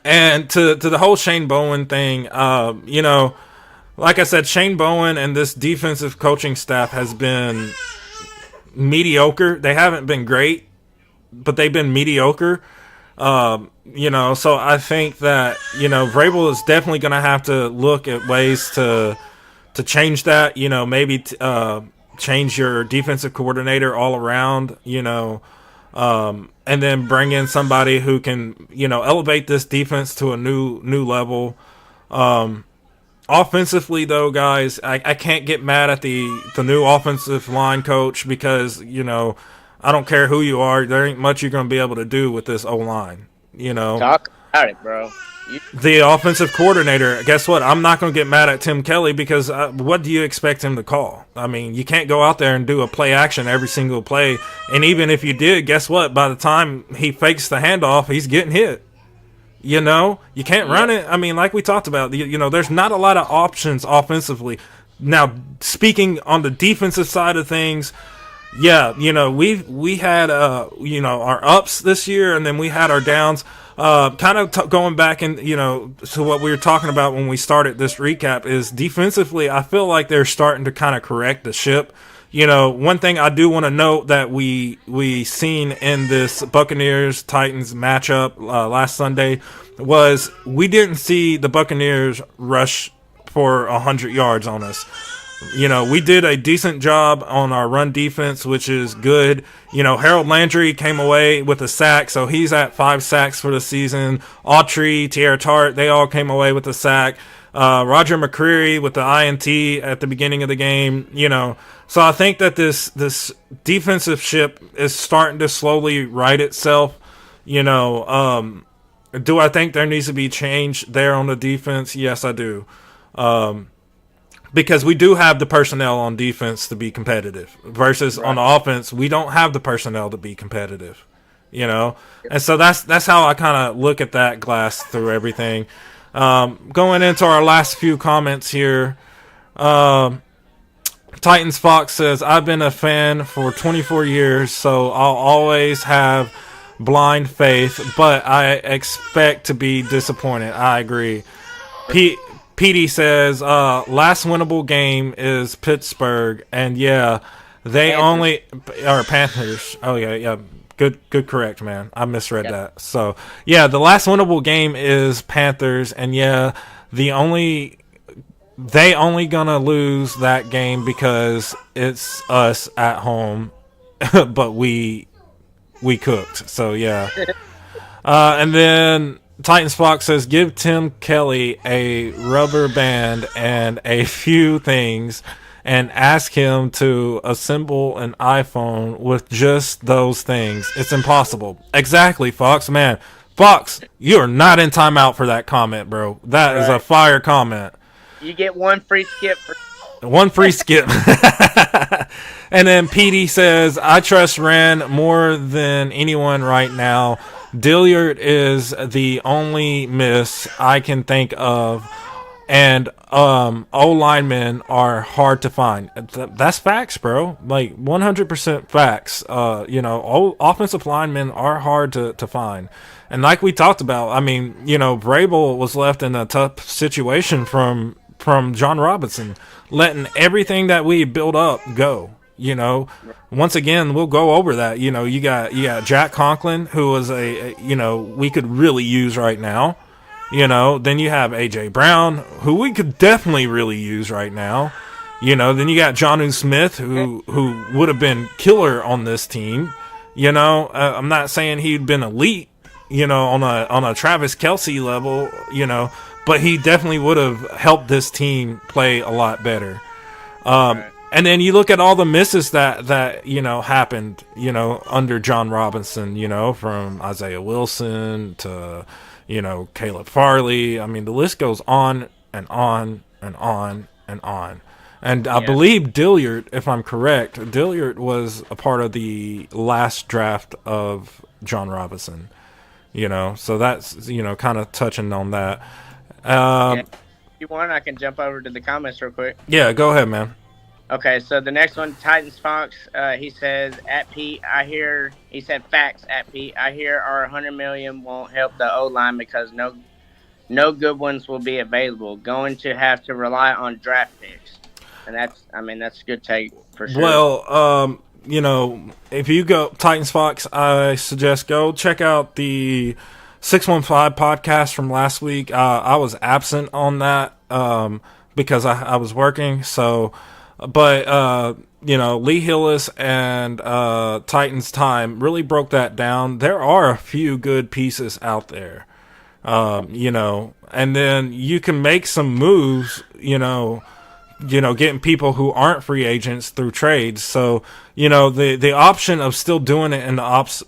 And to the whole Shane Bowen thing, like I said, Shane Bowen and this defensive coaching staff has been mediocre. They haven't been great, but they've been mediocre. So I think that, Vrabel is definitely going to have to look at ways to change that, maybe change your defensive coordinator all around, and then bring in somebody who can, elevate this defense to a new level. Offensively, though, guys, I can't get mad at the new offensive line coach because, I don't care who you are. There ain't much you're going to be able to do with this O-line, Talk about it, bro. The offensive coordinator, guess what? I'm not going to get mad at Tim Kelly because what do you expect him to call? I mean, you can't go out there and do a play action every single play. And even if you did, guess what? By the time he fakes the handoff, he's getting hit. You can't run it. I mean, like we talked about, there's not a lot of options offensively. Now, speaking on the defensive side of things, yeah, we had our ups this year, and then we had our downs. Kind of going back and to what we were talking about when we started this recap is defensively, I feel like they're starting to kind of correct the ship. One thing I do want to note that we seen in this Buccaneers Titans matchup last Sunday was we didn't see the Buccaneers rush for 100 yards on us. We did a decent job on our run defense, which is good. Harold Landry came away with a sack, so he's at 5 sacks for the season. Autry, Tierra Tart, they all came away with a sack. Roger McCreary with the INT at the beginning of the game. So I think that this defensive ship is starting to slowly right itself. Do I think there needs to be change there on the defense? Yes, I do. Because we do have the personnel on defense to be competitive versus on the offense, we don't have the personnel to be competitive, And so that's how I kind of look at that glass through everything. Going into our last few comments here, Titans Fox says, I've been a fan for 24 years, so I'll always have blind faith, but I expect to be disappointed. I agree. Petey says, last winnable game is Pittsburgh, and they only or Panthers. Oh yeah. Good correct, man. I misread that. So the last winnable game is Panthers, and they only gonna lose that game because it's us at home, but we cooked. So and then Titans Fox says, give Tim Kelly a rubber band and a few things and ask him to assemble an iPhone with just those things. It's impossible. Exactly, Fox. Man, Fox, you are not in timeout for that comment, bro. That is a fire comment. You get one free skip. One free skip. And then Petey says, I trust Ren more than anyone right now. Dilliard is the only miss I can think of, and O-linemen are hard to find. That's facts, bro. Like 100% facts. Offensive linemen are hard to find. And like we talked about, Vrabel was left in a tough situation from John Robinson, letting everything that we built up go. Once again, we'll go over that. You got Jack Conklin, who was we could really use right now. Then you have AJ Brown, who we could definitely really use right now. Then you got Jonnu Smith, who would have been killer on this team. I'm not saying he'd been elite, on a Travis Kelce level, but he definitely would have helped this team play a lot better. And then you look at all the misses that happened, under John Robinson, from Isaiah Wilson to, Caleb Farley. The list goes on and on and on and on. And I believe Dilliard, if I'm correct, Dilliard was a part of the last draft of John Robinson, so that's, kind of touching on that. If you want, I can jump over to the comments real quick. Yeah, go ahead, man. Okay, so the next one, Titans Fox, he says, at Pete, he said facts at Pete, I hear our $100 million won't help the O-line because no good ones will be available. Going to have to rely on draft picks. And that's a good take for sure. Well, if you go Titans Fox, I suggest go check out the 615 podcast from last week. I was absent on that because I was working, so... But, Lee Hillis and Titans Time really broke that down. There are a few good pieces out there, and then you can make some moves, getting people who aren't free agents through trades. So, the option of still doing it in the off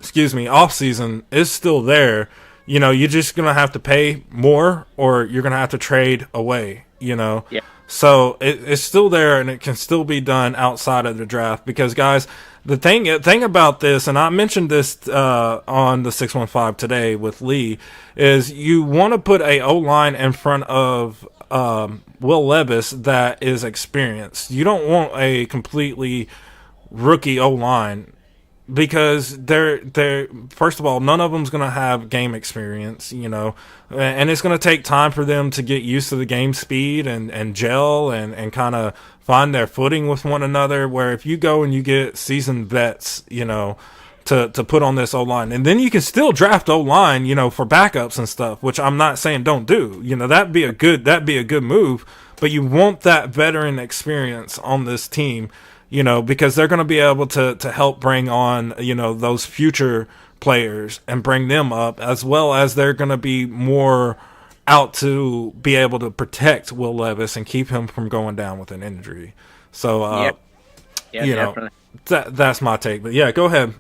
season is still there. You're just going to have to pay more or you're going to have to trade away, Yeah. So it's still there, and it can still be done outside of the draft. Because, guys, the thing about this, and I mentioned this on the 615 today with Lee, is you want to put a O-line in front of Will Levis that is experienced. You don't want a completely rookie O-line. Because they're first of all, none of them's gonna have game experience, and it's gonna take time for them to get used to the game speed and gel and kind of find their footing with one another. Where if you go and you get seasoned vets, to put on this O-line. And then you can still draft O-line, for backups and stuff, which I'm not saying don't do. That'd be a good move, but you want that veteran experience on this team, because they're going to be able to help bring on, those future players and bring them up, as well as they're going to be more out to be able to protect Will Levis and keep him from going down with an injury. So, definitely. That's my take. But yeah, go ahead.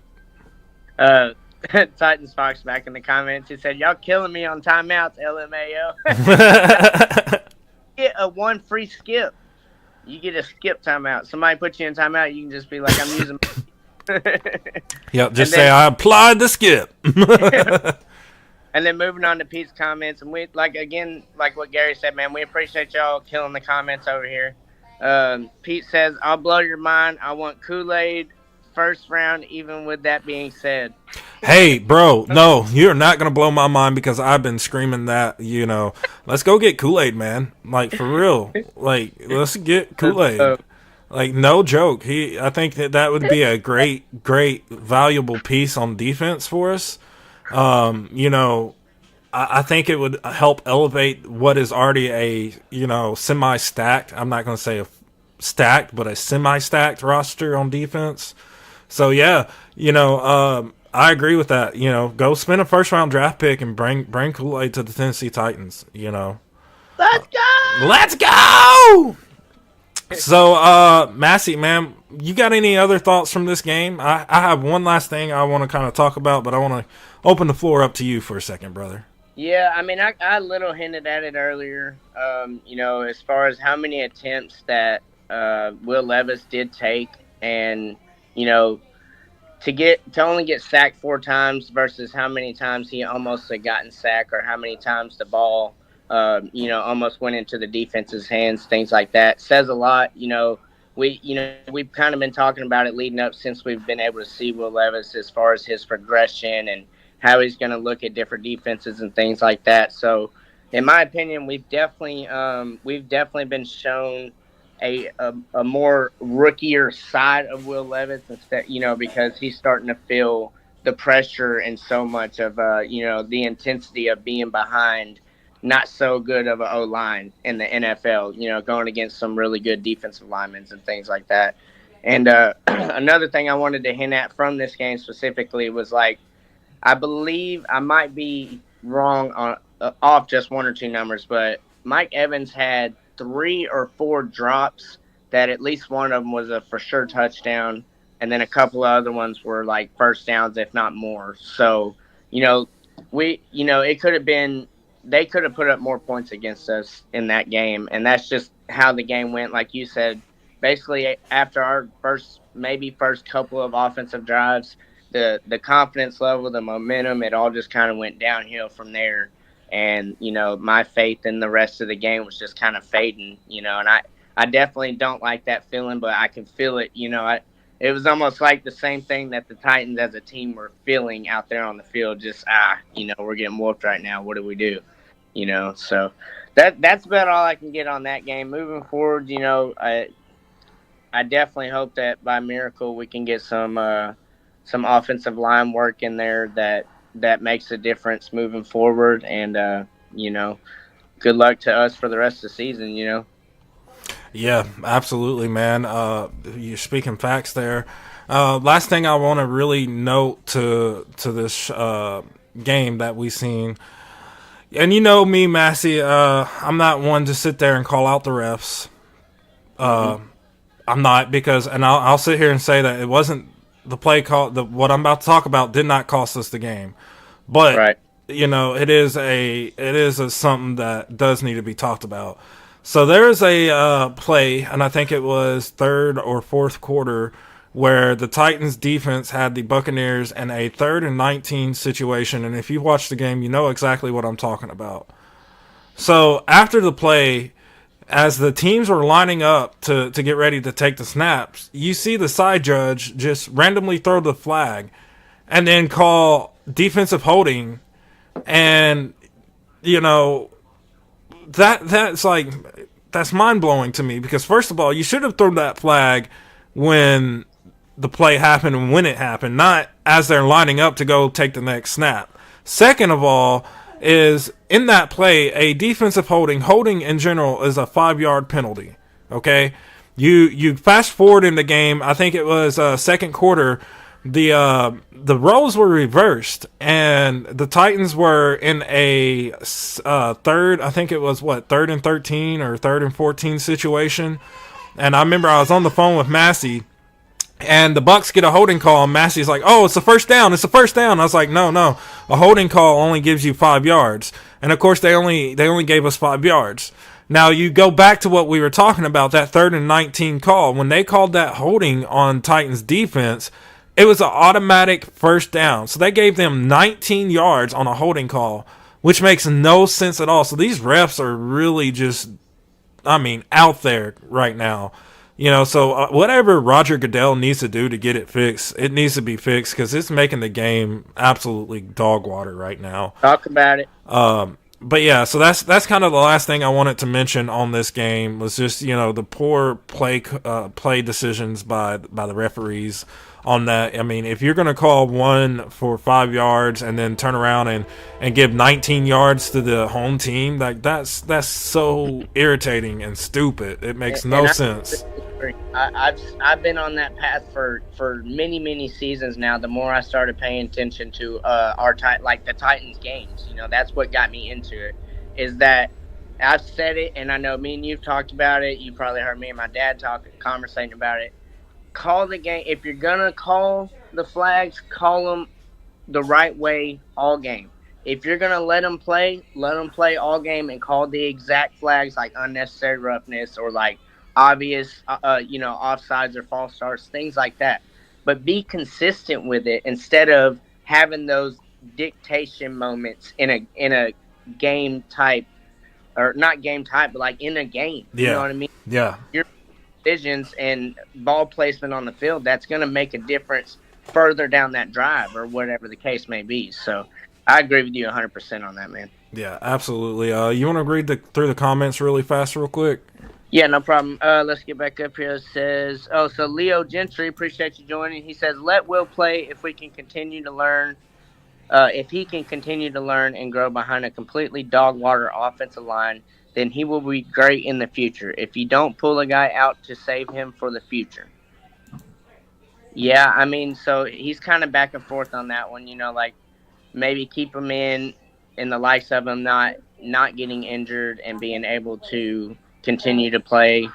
Titans Fox back in the comments. He said, "Y'all killing me on timeouts, LMAO." Get a one free skip. You get a skip timeout. Somebody puts you in timeout, you can just be like, "I'm using." Yep, just say I applied the skip. And then moving on to Pete's comments, and we like what Gary said, man. We appreciate y'all killing the comments over here. Pete says, "I'll blow your mind. I want Kool-Aid first round, even with that being said." Hey, bro, no, you're not going to blow my mind because I've been screaming that, let's go get Kool-Aid, man. Like, for real. Like, let's get Kool-Aid. Like, no joke. I think that would be a great, valuable piece on defense for us. I think it would help elevate what is already a, semi-stacked, I'm not going to say a stacked, but a semi-stacked roster on defense. So, yeah, I agree with that. Go spend a first-round draft pick and bring Kool-Aid to the Tennessee Titans, Let's go! Let's go! So, Massey, man, you got any other thoughts from this game? I have one last thing I want to kind of talk about, but I want to open the floor up to you for a second, brother. Yeah, I mean, I little hinted at it earlier, as far as how many attempts that Will Levis did take, and, to only get sacked 4 times versus how many times he almost had gotten sacked, or how many times the ball almost went into the defense's hands, things like that, says a lot. We've kind of been talking about it leading up since we've been able to see Will Levis as far as his progression and how he's going to look at different defenses and things like that. So, in my opinion, we've definitely been shown a more rookier side of Will Levis, instead, because he's starting to feel the pressure and so much of the intensity of being behind not so good of an O-line in the NFL, going against some really good defensive linemen and things like that. And another thing I wanted to hint at from this game specifically was, I believe I might be wrong on off just 1 or 2 numbers, but Mike Evans had 3 or 4 drops that at least one of them was a for sure touchdown, and then a couple of other ones were like first downs, if not more. So, it could have been, they could have put up more points against us in that game, and that's just how the game went. Like you said, basically after our first couple of offensive drives, the confidence level, the momentum, it all just kind of went downhill from there. And, my faith in the rest of the game was just kind of fading, and I definitely don't like that feeling, but I can feel it. It was almost like the same thing that the Titans as a team were feeling out there on the field. Just, we're getting whooped right now. What do we do? So that's about all I can get on that game. Moving forward, I definitely hope that by miracle we can get some offensive line work in there that makes a difference moving forward. And, good luck to us for the rest of the season, Yeah, absolutely, man. You're speaking facts there. Last thing I want to really note to this game that we seen, and me, Massey, I'm not one to sit there and call out the refs. I'm not, because, and I'll sit here and say that it wasn't the play call. What I'm about to talk about did not cost us the game, but right. It is something that does need to be talked about. So there is a play, and I think it was third or fourth quarter, where the Titans defense had the Buccaneers in a 3rd and 19 situation. And if you've watched the game, you know exactly what I'm talking about. So after the play, as the teams were lining up to get ready to take the snaps, you see the side judge just randomly throw the flag and then call defensive holding. And, that's mind-blowing to me, because first of all, you should have thrown that flag when the play happened and when it happened, not as they're lining up to go take the next snap. Second of all, is in that play, a defensive holding in general is a 5-yard penalty. Okay, you fast forward in the game. I think it was second quarter. The roles were reversed, and the Titans were in a third. I think it was 3rd and 13 or 3rd and 14 situation. And I remember I was on the phone with Massey. And the Bucs get a holding call, and Massey's like, "Oh, it's a first down. It's a first down." I was like, "No. A holding call only gives you 5 yards." And of course, they only gave us 5 yards. Now you go back to what we were talking about, that 3rd and 19 call. When they called that holding on Titans defense, it was an automatic first down. So they gave them 19 yards on a holding call, which makes no sense at all. So these refs are really just, out there right now. So whatever Roger Goodell needs to do to get it fixed, it needs to be fixed because it's making the game absolutely dog water right now. Talk about it. But yeah, so that's kind of the last thing I wanted to mention on this game was just the poor play decisions by the referees on that. If you're going to call one for 5 yards and then turn around and give 19 yards to the home team, that's so irritating and stupid. It makes no sense. I've been on that path for many seasons now. The more I started paying attention to the Titans games, that's what got me into it. Is that I've said it, and I know me and you've talked about it. You probably heard me and my dad conversating about it. Call the game. If you're gonna call the flags, call them the right way all game. If you're gonna let them play all game and call the exact flags like unnecessary roughness or like obvious, offsides or false starts, things like that. But be consistent with it instead of having those dictation moments in a game type, or not game type, but like in a game. Yeah. You know what I mean? Yeah. Your decisions and ball placement on the field, that's going to make a difference further down that drive or whatever the case may be. So I agree with you 100% on that, man. Yeah, absolutely. You want to read through the comments really fast real quick? Yeah, no problem. Let's get back up here. It says, so Leo Gentry, appreciate you joining. He says, let Will play if we can continue to learn. If he can continue to learn and grow behind a completely dog water offensive line, then he will be great in the future. If you don't pull a guy out to save him for the future. Yeah, so he's kind of back and forth on that one. Maybe keep him in the likes of him not getting injured and being able to continue to play,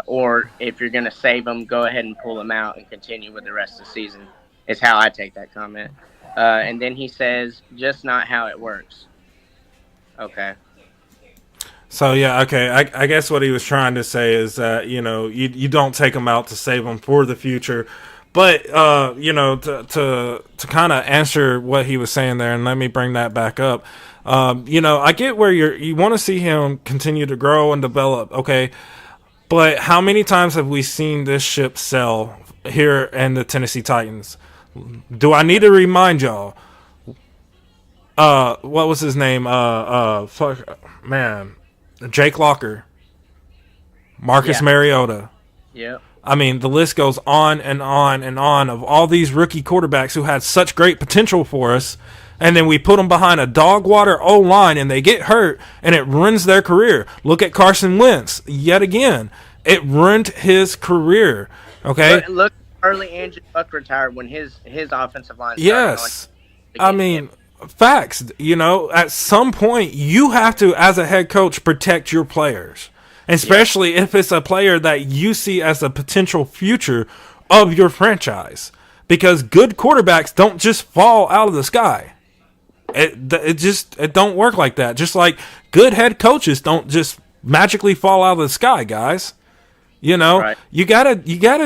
or if you're going to save him, go ahead and pull him out and continue with the rest of the season, is how I take that comment. And then he says, just not how it works. Okay. So, yeah, okay, I guess what he was trying to say is that, you don't take him out to save him for the future. But, to kind of answer what he was saying there, and let me bring that back up, I get where you want to see him continue to grow and develop, okay? But how many times have we seen this ship sail here in the Tennessee Titans? Do I need to remind y'all? What was his name? Jake Locker, Marcus Mariota. Yeah. The list goes on and on and on of all these rookie quarterbacks who had such great potential for us, and then we put them behind a dog water O-line and they get hurt and it ruins their career. Look at Carson Wentz yet again. It ruined his career. Okay. Look, early Andrew Luck retired when his offensive line started. Yes. Facts. At some point you have to, as a head coach, protect your players. Especially if it's a player that you see as a potential future of your franchise. Because good quarterbacks don't just fall out of the sky. It don't work like that. Just like good head coaches don't just magically fall out of the sky, guys. Right. You gotta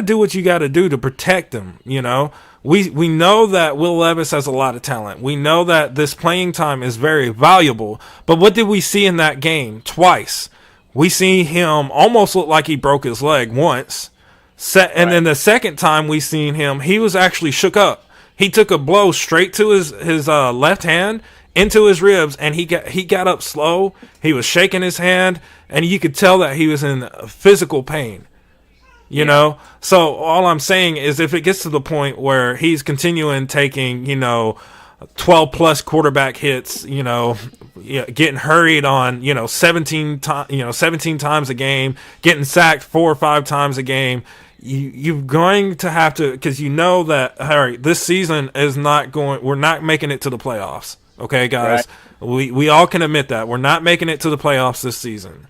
do what you gotta do to protect them. We know that Will Levis has a lot of talent. We know that this playing time is very valuable. But what did we see in that game? Twice. We see him almost look like he broke his leg once. And then the second time we seen him, he was actually shook up. He took a blow straight to his left hand into his ribs, and he got up slow. He was shaking his hand, and you could tell that he was in physical pain. You know? So all I'm saying is if it gets to the point where he's continuing taking, 12 plus quarterback hits, getting hurried on, 17 times a game, getting sacked 4 or 5 times a game, you're going to have to, because that, all right, this season we're not making it to the playoffs. Okay, guys, we all can admit that we're not making it to the playoffs this season,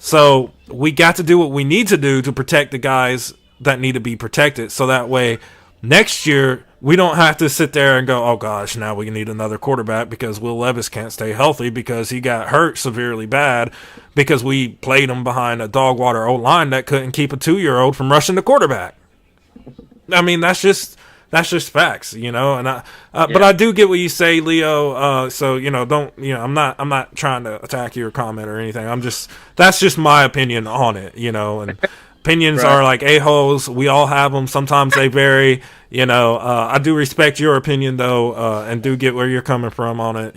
so we got to do what we need to do to protect the guys that need to be protected. So that way next year we don't have to sit there and go, oh gosh, now we need another quarterback because Will Levis can't stay healthy because he got hurt severely bad because we played him behind a dog water O-line that couldn't keep a 2-year-old from rushing the quarterback. I mean, that's just facts, and but I do get what you say, Leo. So, don't, I'm not trying to attack your comment or anything. That's just my opinion on it, and opinions are like a-holes. We all have them. Sometimes they vary, I do respect your opinion though, and do get where you're coming from on it,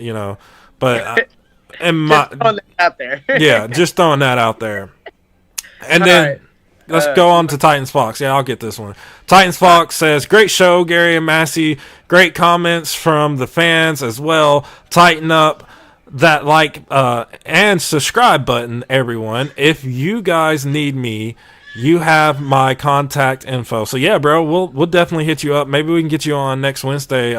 but, and just throwing that out there. Yeah, just throwing that out there. And then, let's go on to Titans Fox. Yeah, I'll get this one. Titans Fox says, great show, Gary and Massey. Great comments from the fans as well. Tighten up that like and subscribe button, everyone. If you guys need me, you have my contact info. So yeah, bro, we'll definitely hit you up. Maybe we can get you on next Wednesday.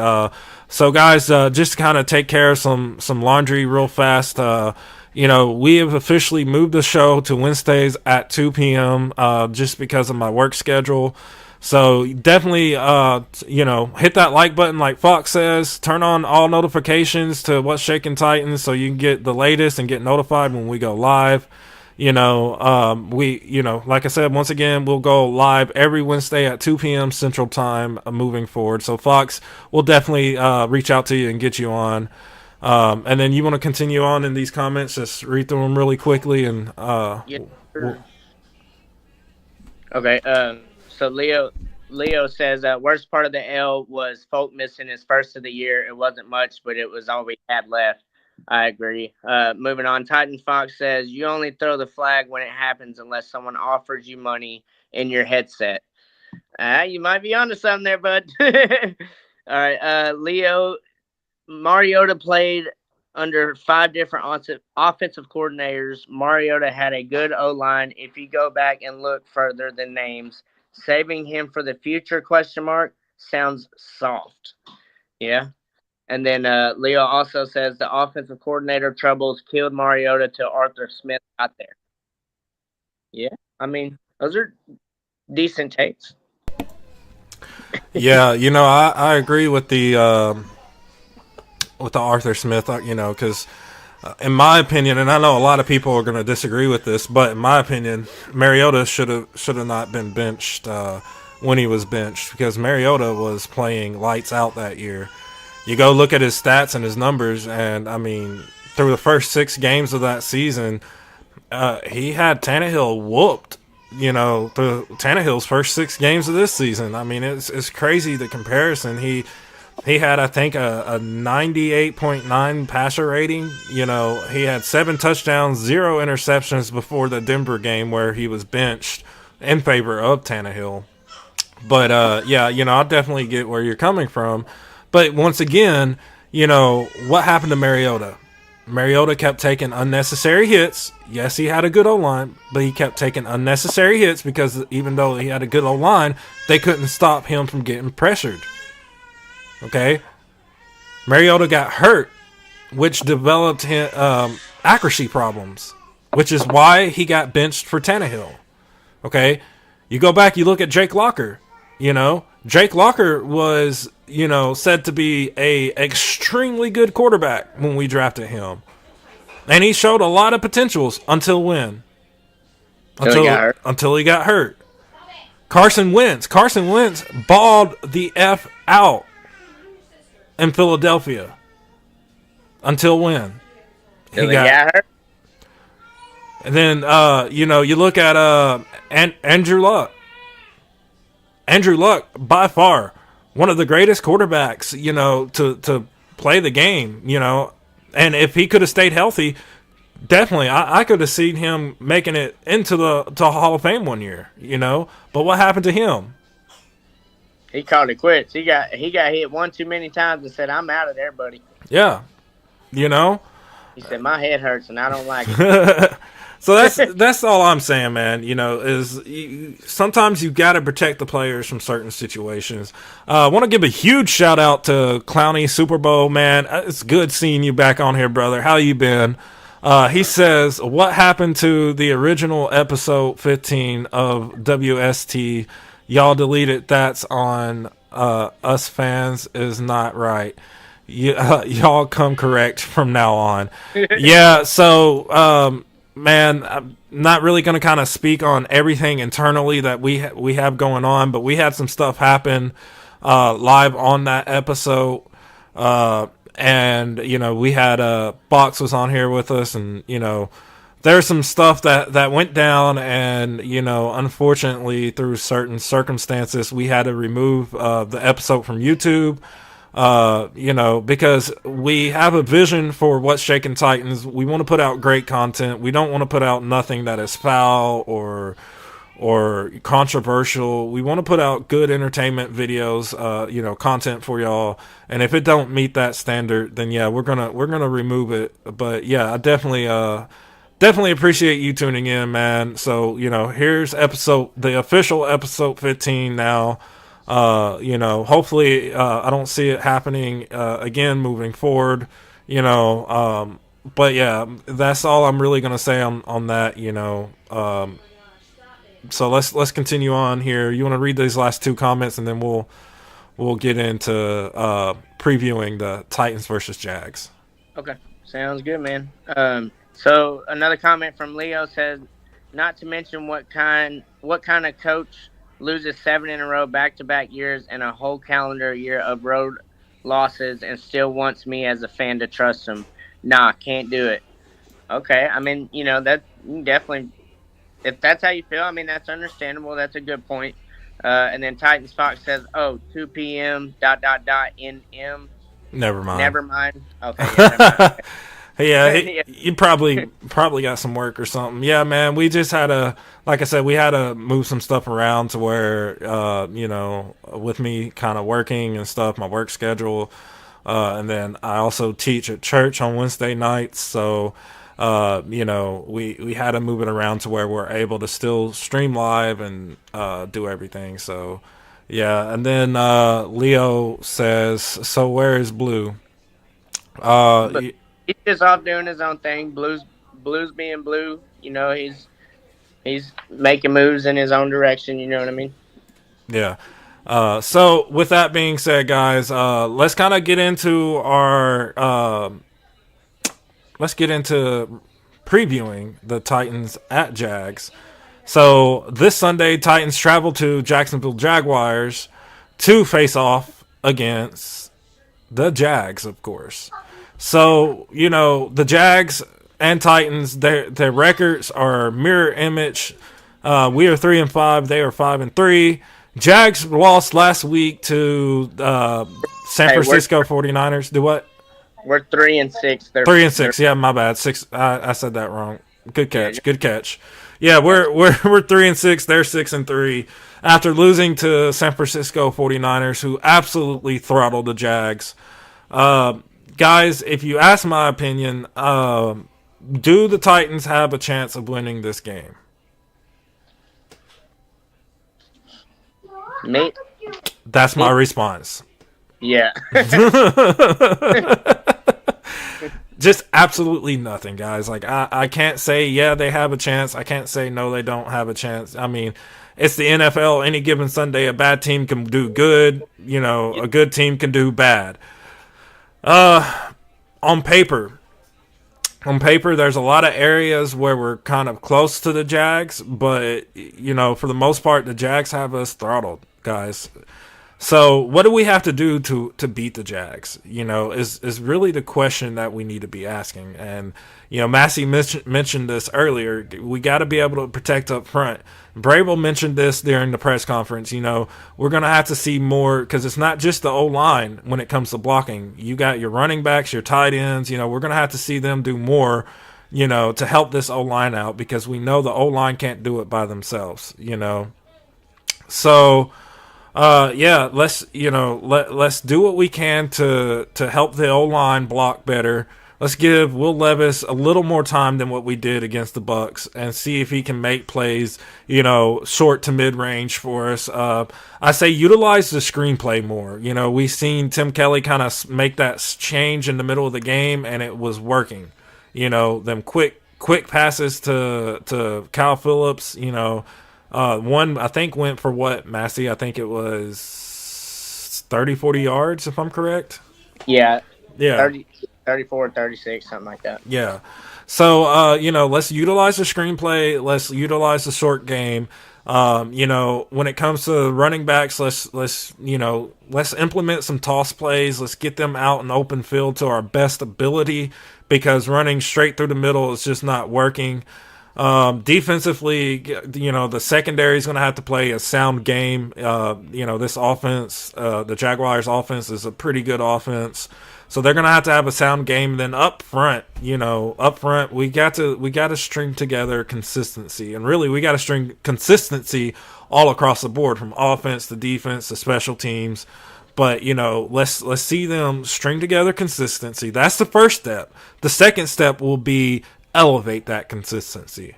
So guys, just kind of take care of some laundry real fast. We have officially moved the show to Wednesdays at 2 p.m. Just because of my work schedule. So definitely, hit that like button like Fox says. Turn on all notifications to What's Shaking Titans so you can get the latest and get notified when we go live. Like I said, once again, we'll go live every Wednesday at 2 p.m. Central Time moving forward. So Fox, we'll definitely reach out to you and get you on. And then you want to continue on in these comments, just read through them really quickly. And okay. So Leo says, worst part of the L was Folk missing his first of the year. It wasn't much, but it was all we had left. I agree. Moving on, Titan Fox says, you only throw the flag when it happens unless someone offers you money in your headset. You might be onto something there, bud. All right, Leo, Mariota played under 5 different offensive coordinators. Mariota had a good O-line. If you go back and look further than names, saving him for the future, ? Sounds soft. Yeah. And then Leo also says the offensive coordinator troubles killed Mariota till Arthur Smith got there. Yeah, I mean, those are decent takes. Yeah, I agree with the Arthur Smith, because in my opinion, and I know a lot of people are going to disagree with this, but in my opinion, Mariota should have not been benched when he was benched because Mariota was playing lights out that year. You go look at his stats and his numbers, and I mean, through the first 6 games of that season, he had Tannehill whooped. Through Tannehill's first 6 games of this season. I mean, it's crazy the comparison. He had, I think, a 98.9 passer rating. He had 7 touchdowns, 0 interceptions before the Denver game where he was benched in favor of Tannehill. But I definitely get where you're coming from. But once again, what happened to Mariota? Mariota kept taking unnecessary hits. Yes, he had a good O-line, but he kept taking unnecessary hits because even though he had a good O-line, they couldn't stop him from getting pressured. Okay? Mariota got hurt, which developed him, accuracy problems, which is why he got benched for Tannehill. Okay? You go back, you look at Jake Locker. Jake Locker was, said to be a extremely good quarterback when we drafted him. And he showed a lot of potentials until when? Until he got hurt. Carson Wentz balled the F out in Philadelphia. Until when? He got hurt. And then, you look at Andrew Luck. Andrew Luck, by far, one of the greatest quarterbacks, to play the game, And if he could have stayed healthy, definitely, I could have seen him making it into the Hall of Fame one year, But what happened to him? He called it quits. He got hit one too many times and said, "I'm out of there, buddy." Yeah, you know. He said, "My head hurts and I don't like it." So that's all I'm saying, man. Sometimes you got to protect the players from certain situations. I want to give a huge shout out to Clowney Super Bowl, man. It's good seeing you back on here, brother. How you been? He says, "What happened to the original episode 15 of WST? Y'all deleted. That's on us fans is not right. Y'all come correct from now on." Yeah. So. Man, I'm not really going to kind of speak on everything internally that we have going on, but we had some stuff happen live on that episode. And, we had Bucs was on here with us, and, there's some stuff that went down, and, unfortunately, through certain circumstances, we had to remove the episode from YouTube. Because we have a vision for what's shaking Titans. We want to put out great content. We don't want to put out nothing that is foul or controversial. We want to put out good entertainment videos, content for y'all. And if it don't meet that standard, then yeah, we're gonna remove it. But yeah, I definitely appreciate you tuning in, man. So, here's the official episode 15 now. Hopefully, I don't see it happening, again, moving forward, but yeah, that's all I'm really going to say on that, so let's continue on here. You want to read these last two comments and then we'll get into, previewing the Titans versus Jags. Okay. Sounds good, man. So another comment from Leo says, not to mention what kind of coach loses 7 in a row back-to-back years and a whole calendar year of road losses and still wants me as a fan to trust him. Nah, can't do it. Okay, I mean, that definitely, if that's how you feel, I mean, that's understandable. That's a good point. And then Titans Fox says, 2 p.m. ... NM. Never mind. Okay, yeah, never mind. Yeah, you probably got some work or something. Yeah, man, we just had like I said, we had to move some stuff around to where, with me kind of working and stuff, my work schedule, and then I also teach at church on Wednesday nights, so, we had to move it around to where we're able to still stream live and do everything, so, yeah, and then Leo says, so where is Blue? He's just off doing his own thing. Blue's being Blue. He's making moves in his own direction. You know what I mean? Yeah. So with that being said, guys, let's kind of get into let's get into previewing the Titans at Jags. So this Sunday, Titans travel to Jacksonville Jaguars to face off against the Jags, of course. So, the Jags and Titans, their records are mirror image. We are 3-5. They are 5-3. Jags lost last week to San Francisco 49ers. Do what? We're 3-6. They're 3-6. Yeah, my bad. 6. I said that wrong. Good catch. Good catch. Yeah, we're 3-6. They're 6-3 after losing to San Francisco 49ers, who absolutely throttled the Jags. Guys, if you ask my opinion, do the Titans have a chance of winning this game? Mate. That's my response. Yeah. Just absolutely nothing, guys. Like, I can't say, yeah, they have a chance. I can't say, no, they don't have a chance. I mean, it's the NFL. Any given Sunday, a bad team can do good. A good team can do bad. On paper, there's a lot of areas where we're kind of close to the Jags, but, for the most part, the Jags have us throttled, guys. So what do we have to do to beat the Jags? Is really the question that we need to be asking. And, Massey mentioned this earlier. We got to be able to protect up front. Brable mentioned this during the press conference. We're going to have to see more because it's not just the O-line when it comes to blocking. You got your running backs, your tight ends. We're going to have to see them do more, to help this O line out, because we know the O line can't do it by themselves. So yeah, let's do what we can to help the O line block better. Let's give Will Levis a little more time than what we did against the Bucs, and see if he can make plays, short to mid range for us. I say utilize the screenplay more. We've seen Tim Kelly kind of make that change in the middle of the game, and it was working. Them quick passes to Kyle Phillips. One I think went for what, Massey? I think it was 30, 40 yards, if I'm correct. Yeah, Yeah. 30, 34, 36, something like that. Yeah. So, let's utilize the screenplay. Let's utilize the short game. When it comes to running backs, let's implement some toss plays. Let's get them out in open field to our best ability, because running straight through the middle is just not working. Defensively, the secondary is going to have to play a sound game. This offense, the Jaguars' offense is a pretty good offense. So they're gonna have a sound game. And then up front, we got to string together consistency, and really we got to string consistency all across the board, from offense to defense to special teams. But let's see them string together consistency. That's the first step. The second step will be elevate that consistency.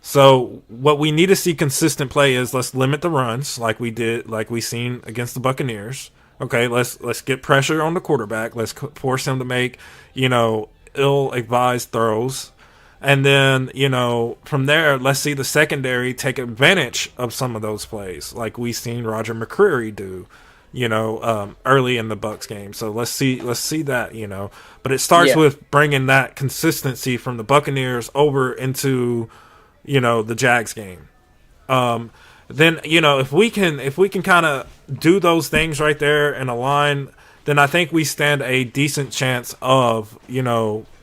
So what we need to see consistent play is, let's limit the runs like we seen against the Buccaneers. Okay, let's get pressure on the quarterback. Let's force him to make, ill-advised throws. And then, from there, let's see the secondary take advantage of some of those plays, like we seen Roger McCreary do, early in the Bucs game. So let's see that. But it starts with bringing that consistency from the Buccaneers over into, the Jags game. Then if we can kind of do those things right there and align, then I think we stand a decent chance of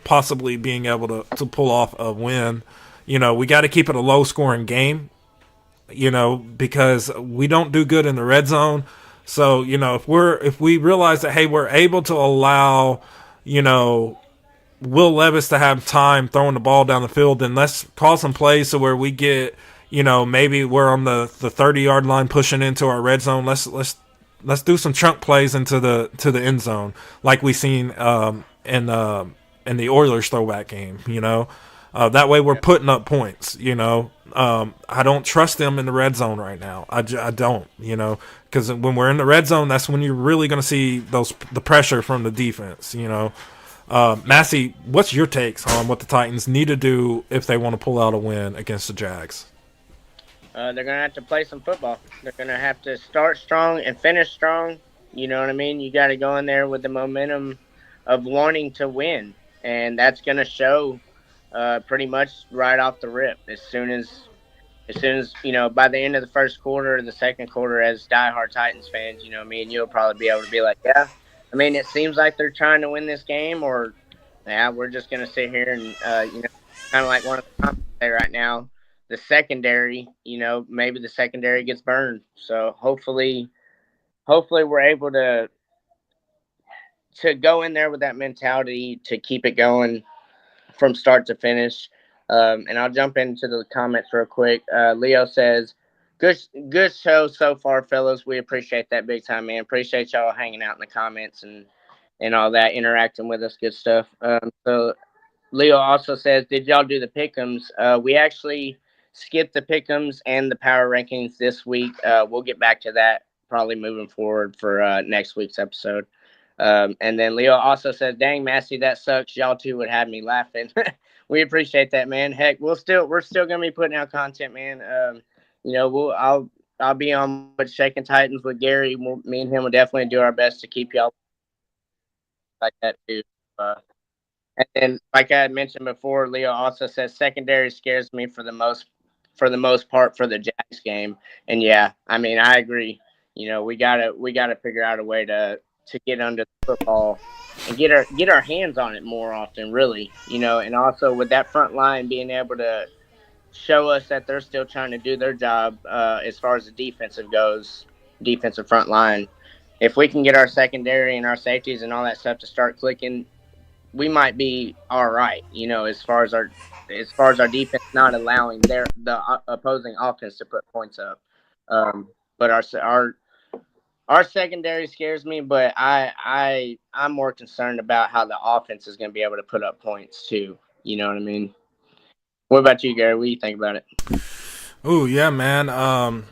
possibly being able to pull off a win. We got to keep it a low scoring game, because we don't do good in the red zone. So if we realize that, hey, we're able to allow Will Levis to have time throwing the ball down the field, then let's call some plays so where we get, maybe we're on the 30-yard line pushing into our red zone. Let's do some chunk plays into the end zone, like we seen in the Oilers throwback game. That way we're putting up points. I don't trust them in the red zone right now. I don't. Because when we're in the red zone, that's when you're really going to see the pressure from the defense. Massey, what's your takes on what the Titans need to do if they want to pull out a win against the Jags? They're going to have to play some football. They're going to have to start strong and finish strong. You know what I mean? You got to go in there with the momentum of wanting to win. And that's going to show pretty much right off the rip. As soon as by the end of the first quarter or the second quarter, as diehard Titans fans, me and you'll probably be able to be like, yeah, I mean, it seems like they're trying to win this game, or, yeah, we're just going to sit here and, kind of like one of the comments say right now, the secondary, maybe the secondary gets burned. So hopefully we're able to go in there with that mentality to keep it going from start to finish. And I'll jump into the comments real quick. Leo says, good show so far, fellas. We appreciate that big time, man. Appreciate y'all hanging out in the comments and all that, interacting with us. Good stuff. So Leo also says, did y'all do the pick'ems? We actually skipped the pick'ems and the power rankings this week. We'll get back to that probably moving forward for next week's episode. And then Leo also says, dang, Massey, that sucks. Y'all two would have me laughing. We appreciate that, man. Heck, we're still gonna be putting out content, man. I'll be on with Shaking Titans with Gary. Me and him will definitely do our best to keep y'all like that too. And then, like I had mentioned before, Leo also says secondary scares me for the most part for the Jags game. And yeah, I mean, I agree. We gotta figure out a way to get under the football and get our hands on it more often, really. And also with that front line being able to show us that they're still trying to do their job as far as the defensive front line. If we can get our secondary and our safeties and all that stuff to start clicking, we might be all right, as far as our defense not allowing the opposing offense to put points up. But our secondary scares me, but I'm more concerned about how the offense is going to be able to put up points too. You know what I mean? What about you, Gary? What do you think about it? Ooh, yeah, man.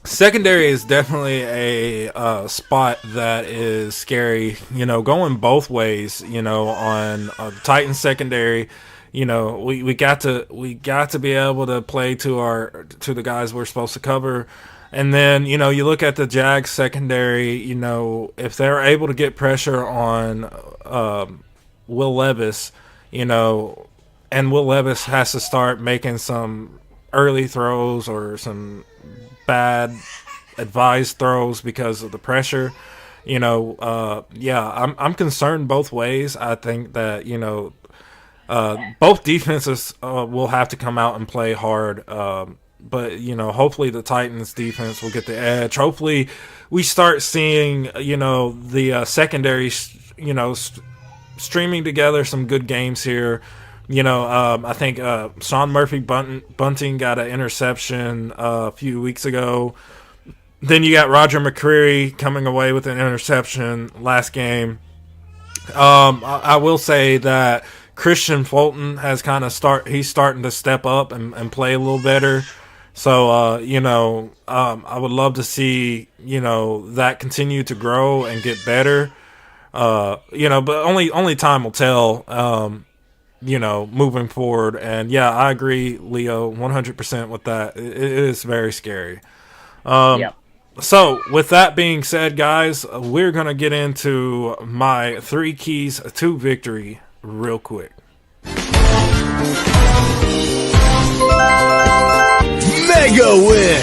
Secondary is definitely a spot that is scary. Going both ways. On Titans secondary, we got to be able to play to the guys we're supposed to cover. And then, you look at the Jags secondary, if they're able to get pressure on Will Levis, and Will Levis has to start making some early throws or some bad advised throws because of the pressure. I'm concerned both ways. I think that both defenses will have to come out and play hard. But hopefully the Titans defense will get the edge. Hopefully we start seeing the secondary streaming together some good games here. I think Sean Murphy Bunting got an interception a few weeks ago. Then you got Roger McCreary coming away with an interception last game. I will say that Christian Fulton has he's starting to step up and play a little better. So, I would love to see, that continue to grow and get better. But only time will tell, moving forward. And yeah, I agree, Leo, 100% with that. It is very scary. Yeah. So, with that being said, guys, we're going to get into my 3 keys to victory real quick. Mega win!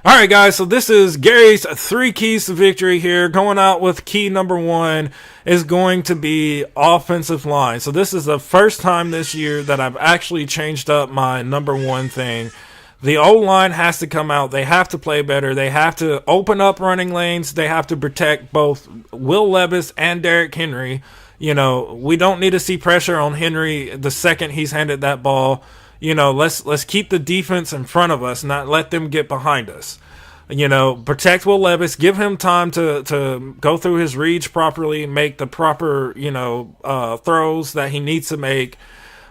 Alright, guys, so this is Gary's 3 keys to victory here. Going out with key number 1 is going to be offensive line. So, this is the first time this year that I've actually changed up my number 1 thing. The O-line has to come out. They have to play better. They have to open up running lanes. They have to protect both Will Levis and Derrick Henry. We don't need to see pressure on Henry the second he's handed that ball. Let's keep the defense in front of us, not let them get behind us. Protect Will Levis, give him time to go through his reads properly, make the proper, throws that he needs to make.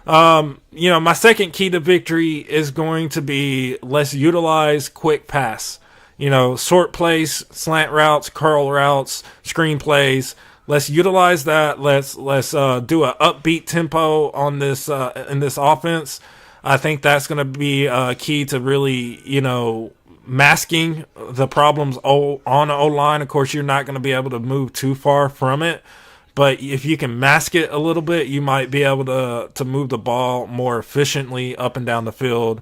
My second key to victory is going to be let's utilize quick pass. Short plays, slant routes, curl routes, screen plays. Let's utilize that. Let's do a upbeat tempo on this in this offense. I think that's going to be key to really, masking the problems on the O-line. Of course, you're not going to be able to move too far from it. But if you can mask it a little bit, you might be able to move the ball more efficiently up and down the field.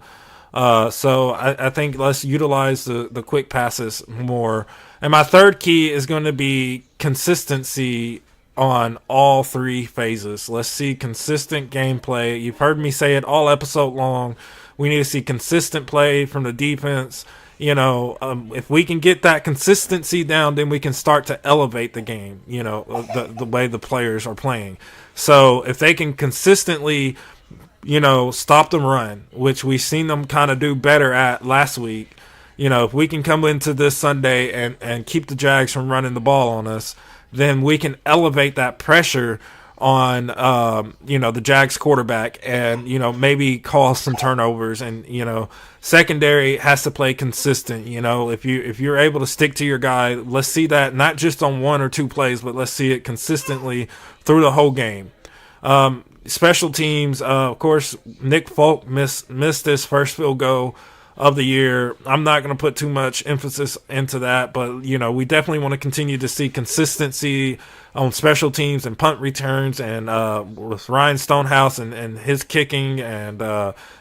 So I think let's utilize the quick passes more. And my third key is going to be consistency on all 3 phases. Let's see consistent gameplay. You've heard me say it all episode long. We need to see consistent play from the defense. If we can get that consistency down, then we can start to elevate the game, the way the players are playing. So if they can consistently, stop the run, which we've seen them kind of do better at last week, if we can come into this Sunday and keep the Jags from running the ball on us, then we can elevate that pressure on the Jags quarterback and maybe cause some turnovers. And secondary has to play consistent. If you're able to stick to your guy, let's see that not just on 1 or 2 plays, but let's see it consistently through the whole game. Special teams, of course, Nick Folk missed his first field goal of the year. I'm not going to put too much emphasis into that, but we definitely want to continue to see consistency on special teams and punt returns, and with Ryan Stonehouse and his kicking, and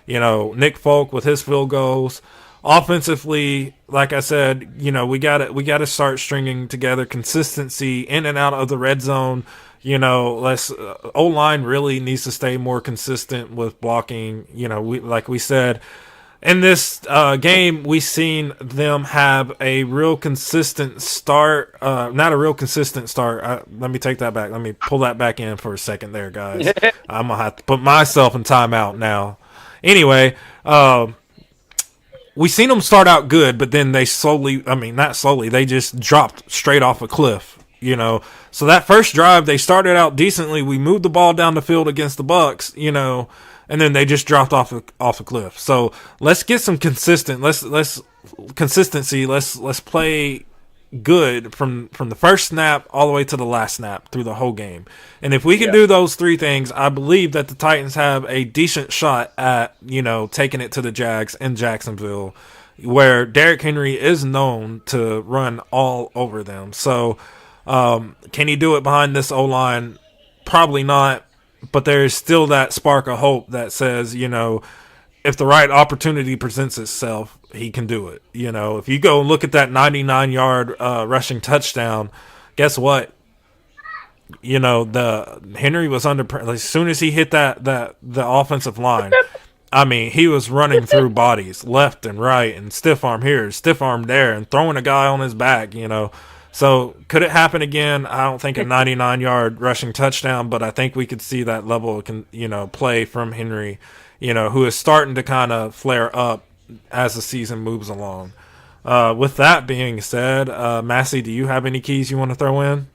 Nick Folk with his field goals. Offensively, like I said, we got to start stringing together consistency in and out of the red zone. O-line really needs to stay more consistent with blocking. Like we said, in this game, we seen them have a real consistent start. Not a real consistent start. Let me take that back. Let me pull that back in for a second there, guys. I'm going to have to put myself in timeout now. Anyway, we seen them start out good, but then they they just dropped straight off a cliff, you know. So that first drive, they started out decently. We moved the ball down the field against the Bucs, you know, and then they just dropped off a cliff. So let's get some consistency. Let's play good from the first snap all the way to the last snap through the whole game. And if we can do those three things, I believe that the Titans have a decent shot at, you know, taking it to the Jags in Jacksonville, where Derrick Henry is known to run all over them. So can he do it behind this O-line? Probably not. But there is still that spark of hope that says, you know, if the right opportunity presents itself, he can do it. You know, if you go and look at that 99-yard rushing touchdown, guess what? You know, the Henry was under as soon as he hit the offensive line. I mean, he was running through bodies left and right, and stiff arm here, stiff arm there, and throwing a guy on his back. You know. So could it happen again? I don't think a 99-yard rushing touchdown, but I think we could see that level of, you know, play from Henry, you know, who is starting to kind of flare up as the season moves along. With that being said, Massey, do you have any keys you want to throw in?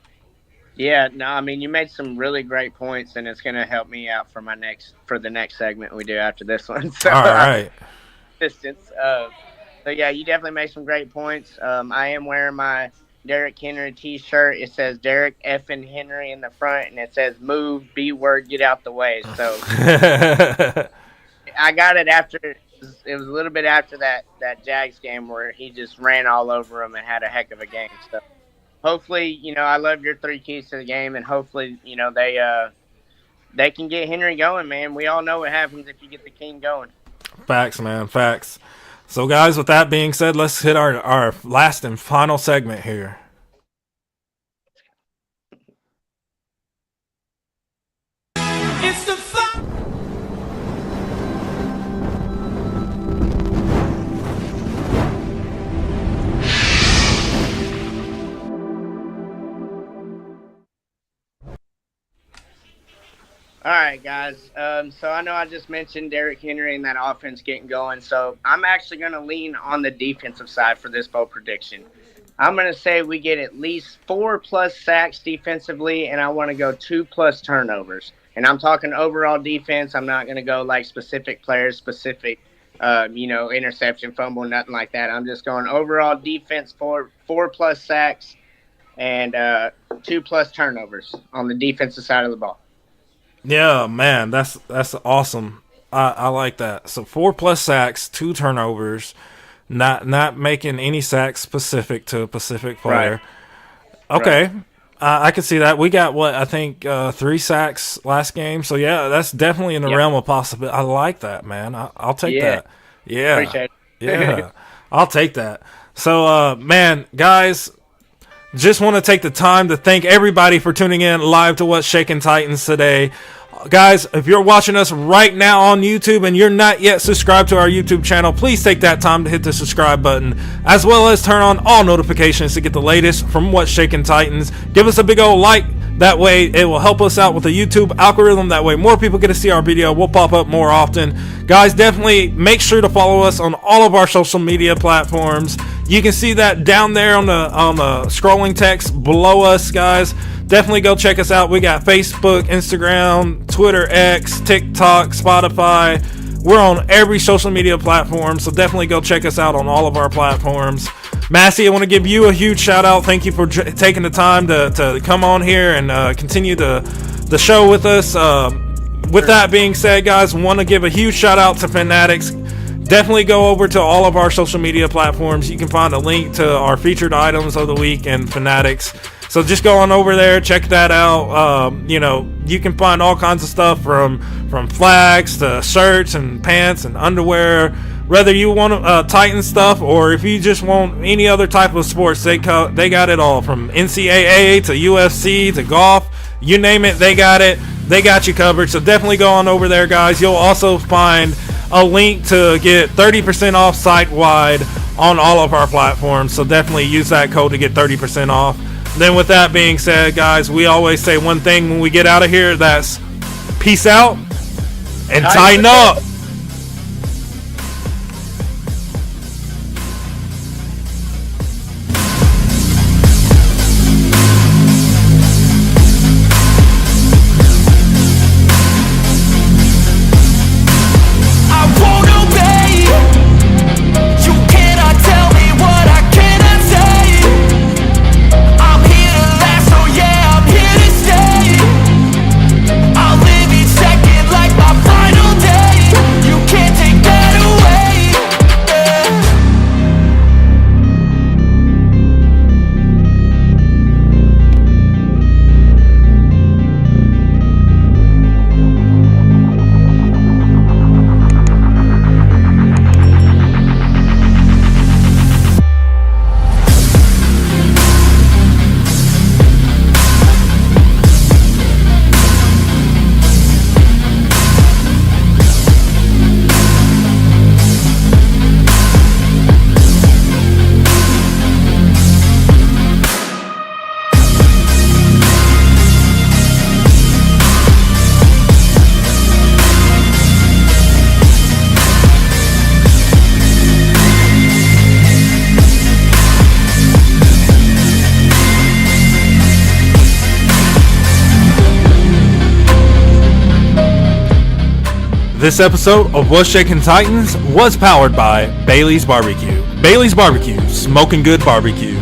Yeah, no, I mean, you made some really great points, and it's going to help me out for the next segment we do after this one. So, all right. Distance. So yeah, you definitely made some great points. I am wearing my Derrick Henry t-shirt. It says Derrick effing Henry in the front, and it says move, B-word, get out the way. So I got it after it was a little bit after that Jags game where he just ran all over him and had a heck of a game. So hopefully, you know, I love your three keys to the game, and hopefully, you know, they can get Henry going, man. We all know what happens if you get the king going. Facts, man, facts. So, guys, with that being said, let's hit our last and final segment here. It's the fun. All right, guys. So I know I just mentioned Derrick Henry and that offense getting going. So I'm actually going to lean on the defensive side for this bold prediction. I'm going to say we get at least 4+ sacks defensively, and I want to go 2+ turnovers. And I'm talking overall defense. I'm not going to go like specific players, specific, interception, fumble, nothing like that. I'm just going overall defense, 4+ sacks and 2+ turnovers on the defensive side of the ball. Yeah, man, that's awesome. I like that. So 4+ sacks, 2 turnovers, not making any sacks specific to a specific player. Right. Okay, right. I can see that. We got 3 sacks last game. So yeah, that's definitely in the realm of possibility. I like that, man. I'll take that. Yeah, appreciate it. Yeah, I'll take that. So, man, guys. Just want to take the time to thank everybody for tuning in live to What's Shaking Titans today. Guys, if you're watching us right now on YouTube and you're not yet subscribed to our YouTube channel, please take that time to hit the subscribe button, as well as turn on all notifications to get the latest from What's Shaking Titans. Give us a big old like. That way, it will help us out with the YouTube algorithm. That way, more people get to see our video. We'll pop up more often. Guys, definitely make sure to follow us on all of our social media platforms. You can see that down there on the scrolling text below us, guys. Definitely go check us out. We got Facebook, Instagram, Twitter, X, TikTok, Spotify. We're on every social media platform, so definitely go check us out on all of our platforms. Massey, I want to give you a huge shout out. Thank you for taking the time to come on here and continue the show with us. With that being said, guys, want to give a huge shout out to Fanatics. Definitely go over to all of our social media platforms. You can find a link to our featured items of the week and Fanatics. So just go on over there, check that out. You can find all kinds of stuff from flags to shirts and pants and underwear. Whether you want Titan stuff or if you just want any other type of sports, they got it all. From NCAA to UFC to golf, you name it, they got it. They got you covered. So definitely go on over there, guys. You'll also find a link to get 30% off site-wide on all of our platforms. So definitely use that code to get 30% off. Then with that being said, guys, we always say one thing when we get out of here. That's peace out and tighten up. This episode of What's Shaking Titans was powered by Bailey's Barbecue. Bailey's Barbecue, smoking good barbecue.